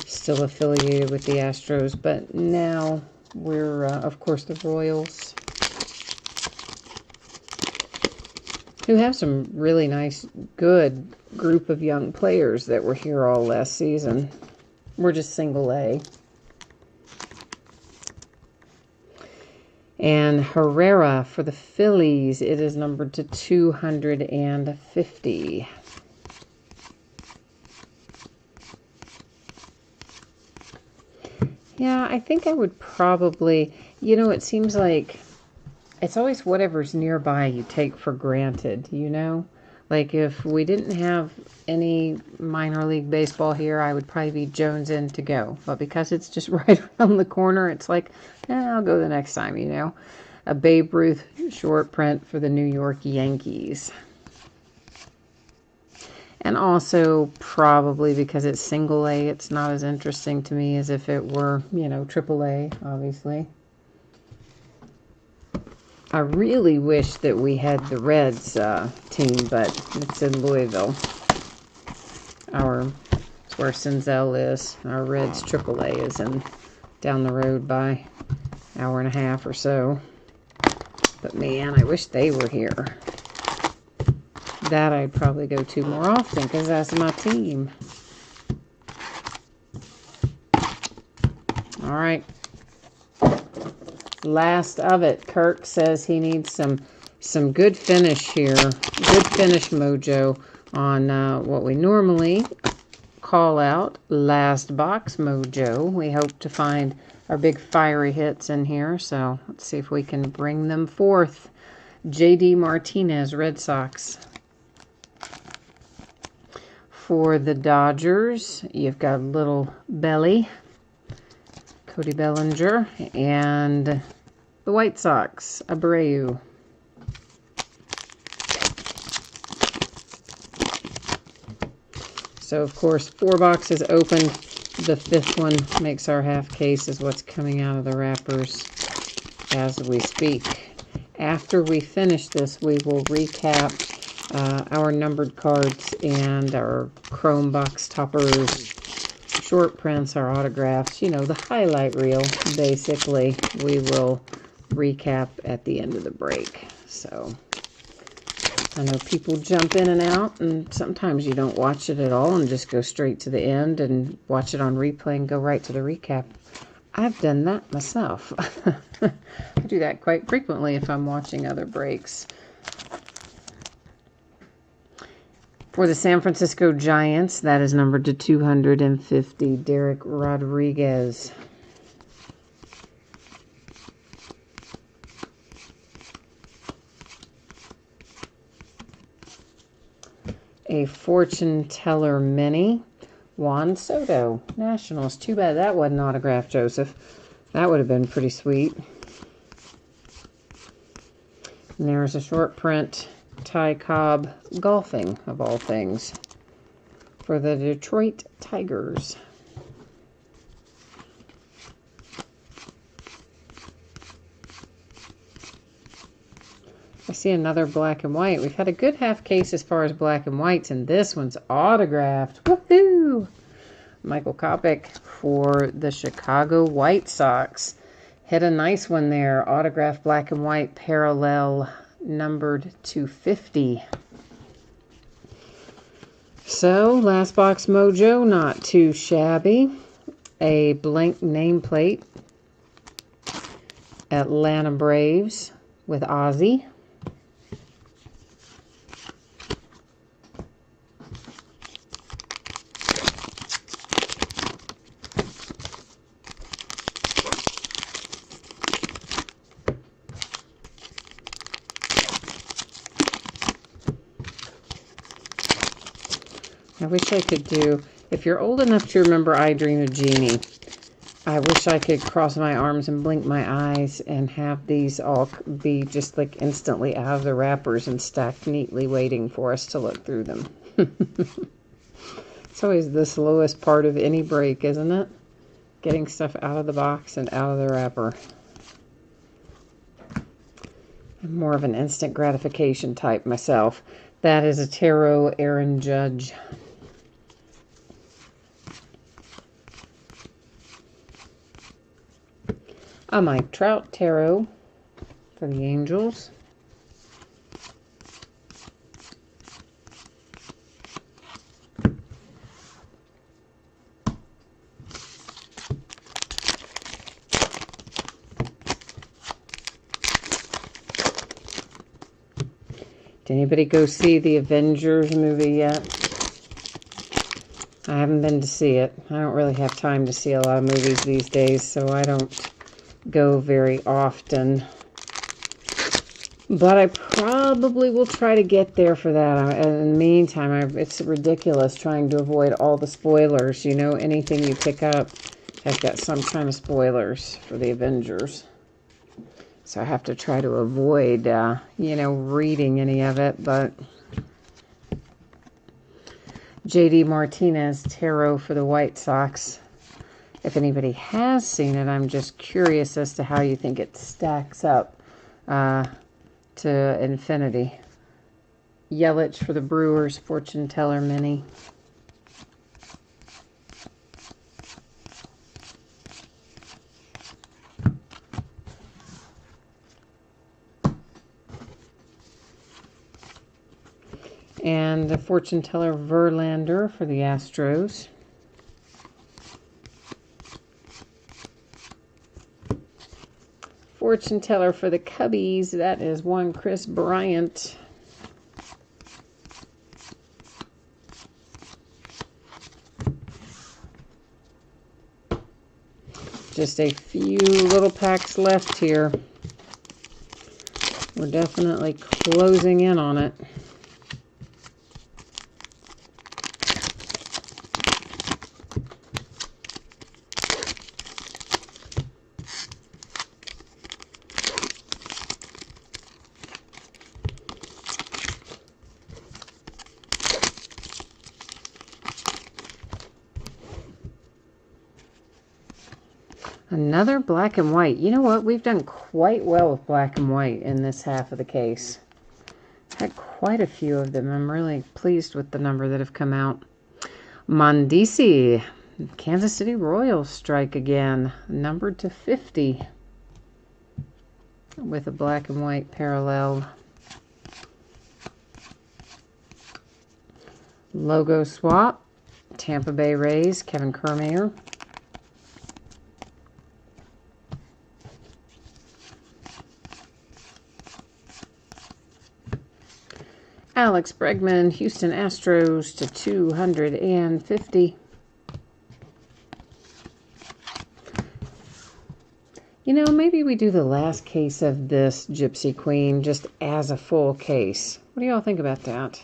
still affiliated with the Astros, but now we're, of course, the Royals, who have some really nice, good group of young players that were here all last season. We're just single A. And Herrera for the Phillies, it is numbered to 250. Yeah, I think I would probably, you know, it seems like it's always whatever's nearby you take for granted, you know? Like if we didn't have any minor league baseball here, I would probably be jonesing to go. But because it's just right around the corner, it's like, I'll go the next time, you know? A Babe Ruth short print for the New York Yankees. And also, probably because it's single A, it's not as interesting to me as if it were, you know, triple A, obviously. I really wish that we had the Reds team, but it's in Louisville. It's where Senzel is. Our Reds triple A is down the road by an hour and a half or so. But man, I wish they were here. That I'd probably go to more often because that's my team. All right. Last of it. Kirk says he needs some good finish here. Good finish mojo on what we normally call out last box mojo. We hope to find our big fiery hits in here. So let's see if we can bring them forth. J.D. Martinez, Red Sox. For the Dodgers, you've got Little Belly, Cody Bellinger, and the White Sox, Abreu. So, of course, 4 boxes opened. The 5th one makes our half case is what's coming out of the wrappers as we speak. After we finish this, we will recap our numbered cards and our chrome box toppers, short prints, our autographs, you know, the highlight reel, basically, we will recap at the end of the break. So, I know people jump in and out, and sometimes you don't watch it at all and just go straight to the end and watch it on replay and go right to the recap. I've done that myself. I do that quite frequently if I'm watching other breaks. For the San Francisco Giants, that is numbered to 250, Derek Rodriguez. A fortune teller mini, Juan Soto, Nationals. Too bad that wasn't autographed, Joseph. That would have been pretty sweet. And there's a short print, Ty Cobb golfing, of all things, for the Detroit Tigers. I see another black and white. We've had a good half case as far as black and whites, and this one's autographed. Woohoo! Michael Kopech for the Chicago White Sox. Hit a nice one there. Autographed black and white parallel numbered 250. So, last box mojo, not too shabby. A blank nameplate. Atlanta Braves with Ozzie. I wish I could do, if you're old enough to remember I Dream of Jeannie, I wish I could cross my arms and blink my eyes and have these all be just like instantly out of the wrappers and stacked neatly waiting for us to look through them. It's always the slowest part of any break, isn't it? Getting stuff out of the box and out of the wrapper. I'm more of an instant gratification type myself. That is a tarot Aaron Judge. A Mike Trout tarot for the Angels. Did anybody go see the Avengers movie yet? I haven't been to see it. I don't really have time to see a lot of movies these days, so I don't go very often. But I probably will try to get there for that. In the meantime, it's ridiculous trying to avoid all the spoilers. You know, anything you pick up has got some kind of spoilers for the Avengers. So I have to try to avoid, you know, reading any of it. But J.D. Martinez tarot for the White Sox. If anybody has seen it, I'm just curious as to how you think it stacks up to infinity. Yelich for the Brewers, fortune teller mini. And the fortune teller Verlander for the Astros. Fortune teller for the Cubbies, that is one Kris Bryant. Just a few little packs left here. We're definitely closing in on it. Another black and white. You know what? We've done quite well with black and white in this half of the case. Had quite a few of them. I'm really pleased with the number that have come out. Mondesi, Kansas City Royals strike again. Numbered to 50. With a black and white parallel. Logo swap. Tampa Bay Rays, Kevin Kiermaier. Alex Bregman, Houston Astros to 250. You know, maybe we do the last case of this Gypsy Queen just as a full case. What do y'all think about that?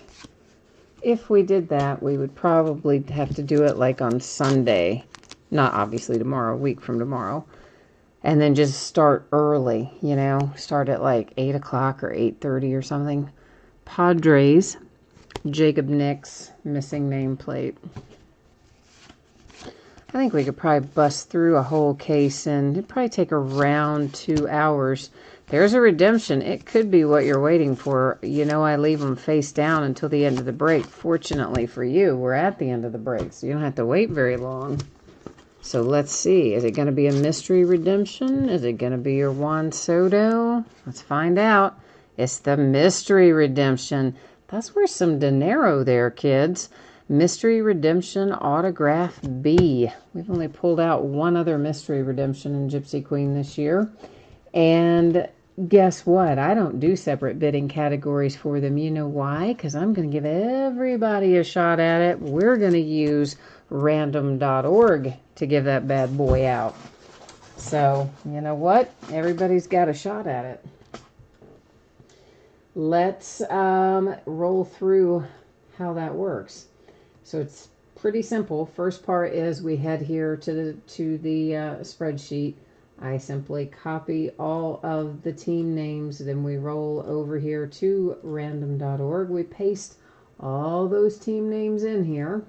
If we did that, we would probably have to do it like on Sunday. Not obviously tomorrow, a week from tomorrow. And then just start early, you know. Start at like 8 o'clock or 8:30 or something. Padres, Jacob Nix, missing nameplate. I think we could probably bust through a whole case, and it'd probably take around 2 hours. There's a redemption. It could be what you're waiting for. You know, I leave them face down until the end of the break. Fortunately for you, we're at the end of the break, so you don't have to wait very long. So let's see. Is it going to be a mystery redemption? Is it going to be your Juan Soto? Let's find out. It's the mystery redemption. That's worth some dinero there, kids. Mystery Redemption Autograph B. We've only pulled out one other Mystery Redemption in Gypsy Queen this year. And guess what? I don't do separate bidding categories for them. You know why? Because I'm going to give everybody a shot at it. We're going to use random.org to give that bad boy out. So, you know what? Everybody's got a shot at it. Let's roll through how that works. So it's pretty simple. First part is we head here to the spreadsheet. I simply copy all of the team names, then we roll over here to random.org. We paste all those team names in here.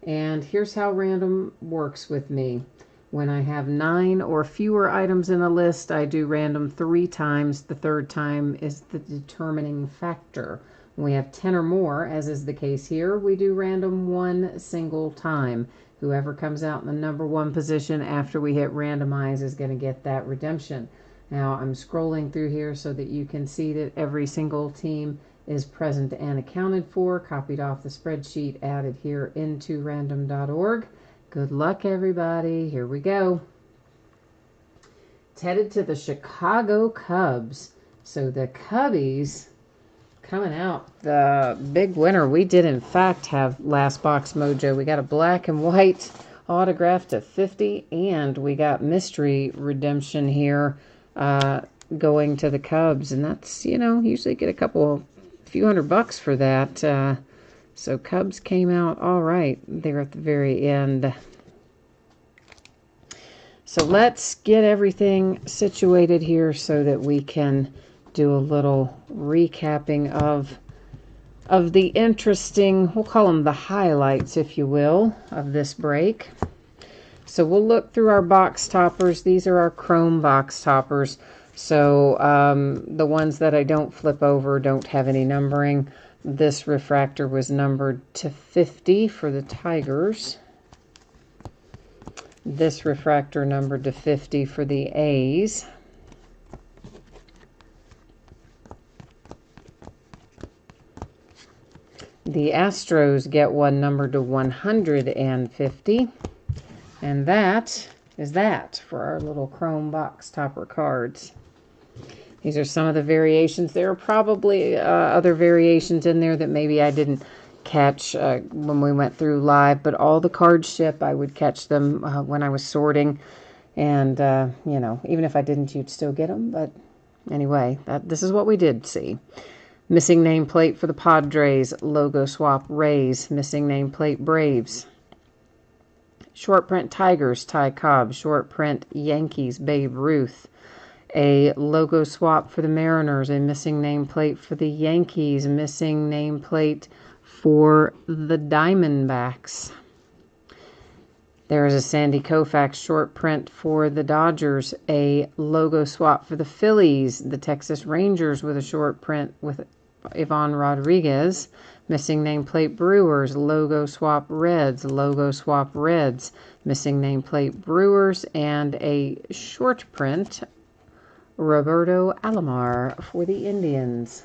And here's how random works with me. When I have 9 or fewer items in a list, I do random 3 times. The third time is the determining factor. When we have 10 or more, as is the case here, we do random 1 single time. Whoever comes out in the number 1 position after we hit randomize is going to get that redemption. Now I'm scrolling through here so that you can see that every single team is present and accounted for, copied off the spreadsheet, added here into random.org. Good luck, everybody. Here we go. It's headed to the Chicago Cubs. So the Cubbies coming out the big winner. We did, in fact, have last box mojo. We got a black and white autograph to 50, and we got mystery redemption here going to the Cubs. And that's, you know, usually get a few $100 for that. So Cubs came out all right there at the very end. So let's get everything situated here so that we can do a little recapping of the interesting, we'll call them the highlights, if you will, of this break. So we'll look through our box toppers. These are our chrome box toppers. So the ones that I don't flip over don't have any numbering. This refractor was numbered to 50 for the Tigers. This refractor numbered to 50 for the A's. The Astros get one numbered to 150. And that is that for our little chrome box topper cards. These are some of the variations. There are probably other variations in there that maybe I didn't catch when we went through live, but all the cards ship. I would catch them when I was sorting. And, you know, even if I didn't, you'd still get them. But anyway, this is what we did see. Missing nameplate for the Padres, logo swap Rays, missing nameplate Braves. Short print Tigers, Ty Cobb. Short print Yankees, Babe Ruth. A logo swap for the Mariners, a missing nameplate for the Yankees, missing nameplate for the Diamondbacks. There is a Sandy Koufax short print for the Dodgers, a logo swap for the Phillies, the Texas Rangers with a short print with Ivan Rodriguez, missing nameplate Brewers, logo swap Reds, missing nameplate Brewers, and a short print Roberto Alomar for the Indians.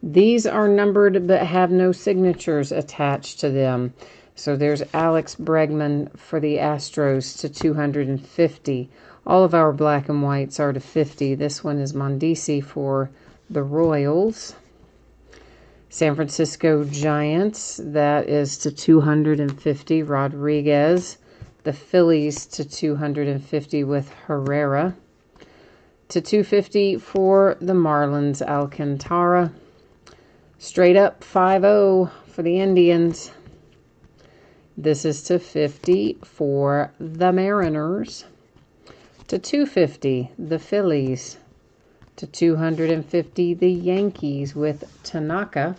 These are numbered but have no signatures attached to them. So there's Alex Bregman for the Astros to 250. All of our black and whites are to 50. This one is Mondesi for the Royals. San Francisco Giants, that is to 250, Rodriguez. The Phillies to 250 with Herrera. To 250 for the Marlins, Alcantara. Straight up 5-0 for the Indians. This is to 50 for the Mariners. To 250, the Phillies. To 250, the Yankees with Tanaka.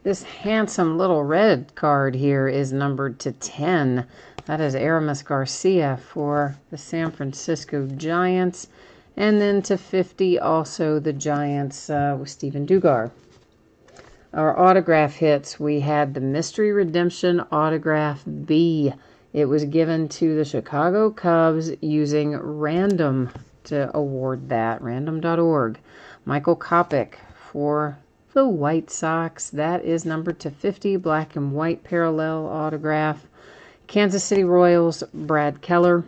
This handsome little red card here is numbered to 10. That is Aramis Garcia for the San Francisco Giants. And then to 50, also the Giants with Stefon Diggs. Our autograph hits, we had the Mystery Redemption Autograph B. It was given to the Chicago Cubs using Random to award that, random.org. Michael Kopech for the White Sox. That is numbered to 50, black and white parallel autograph. Kansas City Royals, Brad Keller.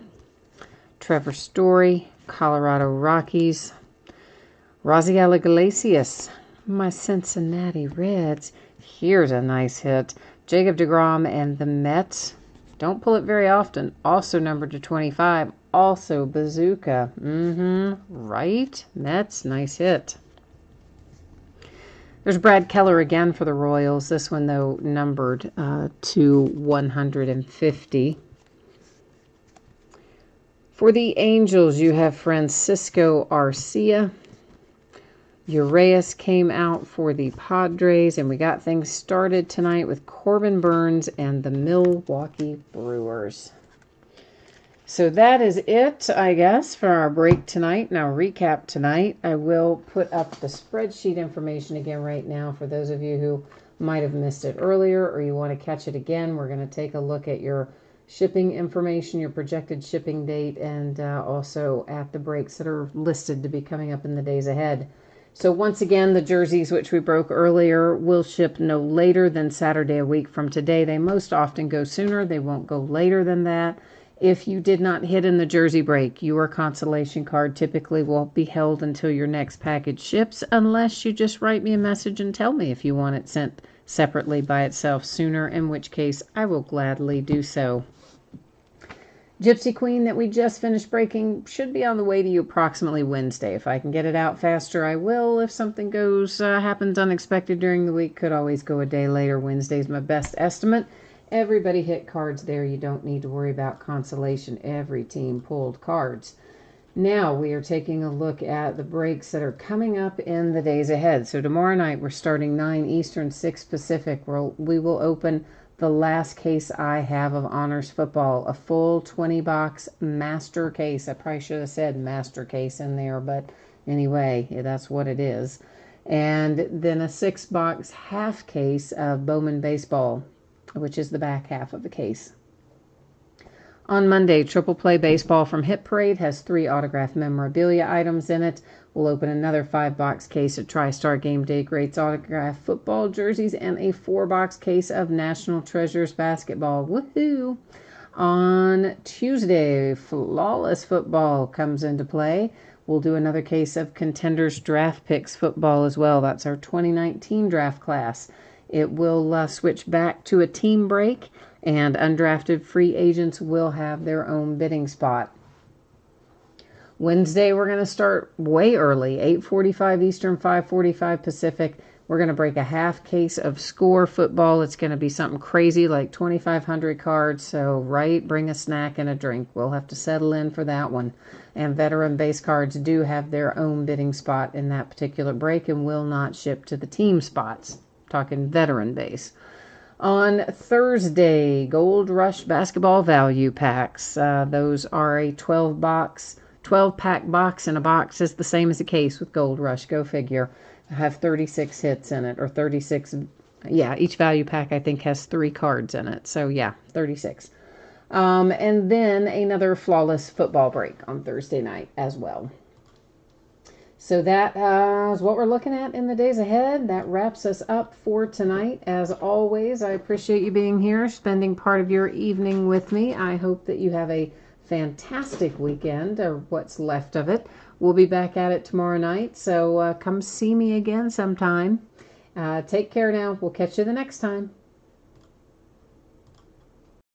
Trevor Story, Colorado Rockies. Rosario Iglesias, my Cincinnati Reds. Here's a nice hit. Jacob deGrom and the Mets. Don't pull it very often. Also numbered to 25. Also Bazooka. Right? Mets, nice hit. There's Brad Keller again for the Royals. This one, though, numbered to 150. For the Angels, you have Francisco Arcia. Urias came out for the Padres, and we got things started tonight with Corbin Burns and the Milwaukee Brewers. So that is it, I guess, for our break tonight. Now, recap tonight. I will put up the spreadsheet information again right now for those of you who might have missed it earlier or you want to catch it again. We're going to take a look at your shipping information, your projected shipping date, and also at the breaks that are listed to be coming up in the days ahead. So once again, the jerseys, which we broke earlier, will ship no later than Saturday a week from today. They most often go sooner. They won't go later than that. If you did not hit in the jersey break, your consolation card typically will be held until your next package ships, unless you just write me a message and tell me if you want it sent separately by itself sooner, in which case I will gladly do so. Gypsy Queen that we just finished breaking should be on the way to you approximately Wednesday. If I can get it out faster, I will. If something happens unexpected during the week, could always go a day later. Wednesday's my best estimate. Everybody hit cards there. You don't need to worry about consolation. Every team pulled cards. Now we are taking a look at the breaks that are coming up in the days ahead. So tomorrow night we're starting 9 Eastern, 6 Pacific. We will open the last case I have of Honors Football, a full 20-box master case. I probably should have said master case in there, but anyway, that's what it is. And then a 6-box half case of Bowman Baseball, which is the back half of the case. On Monday, Triple Play Baseball from Hit Parade has 3 autographed memorabilia items in it. We'll open another 5-box case of TriStar Game Day Greats autographed football jerseys and a 4-box case of National Treasures basketball. Woohoo! On Tuesday, Flawless Football comes into play. We'll do another case of Contenders Draft Picks football as well. That's our 2019 draft class. It will switch back to a team break, and undrafted free agents will have their own bidding spot. Wednesday, we're going to start way early, 8:45 Eastern, 5:45 Pacific. We're going to break a half case of Score football. It's going to be something crazy like 2,500 cards. So, right, bring a snack and a drink. We'll have to settle in for that one. And veteran base cards do have their own bidding spot in that particular break and will not ship to the team spots. Talking veteran base. On Thursday, Gold Rush basketball value packs. Those are a 12-pack box, and a box is the same as a case with Gold Rush. Go figure. I have 36 hits in it, or 36. Yeah, each value pack I think has 3 cards in it. So yeah, 36. And then another Flawless football break on Thursday night as well. So that is what we're looking at in the days ahead. That wraps us up for tonight. As always, I appreciate you being here, spending part of your evening with me. I hope that you have a fantastic weekend, or what's left of it. We'll be back at it tomorrow night, so come see me again sometime. Take care now. We'll catch you the next time.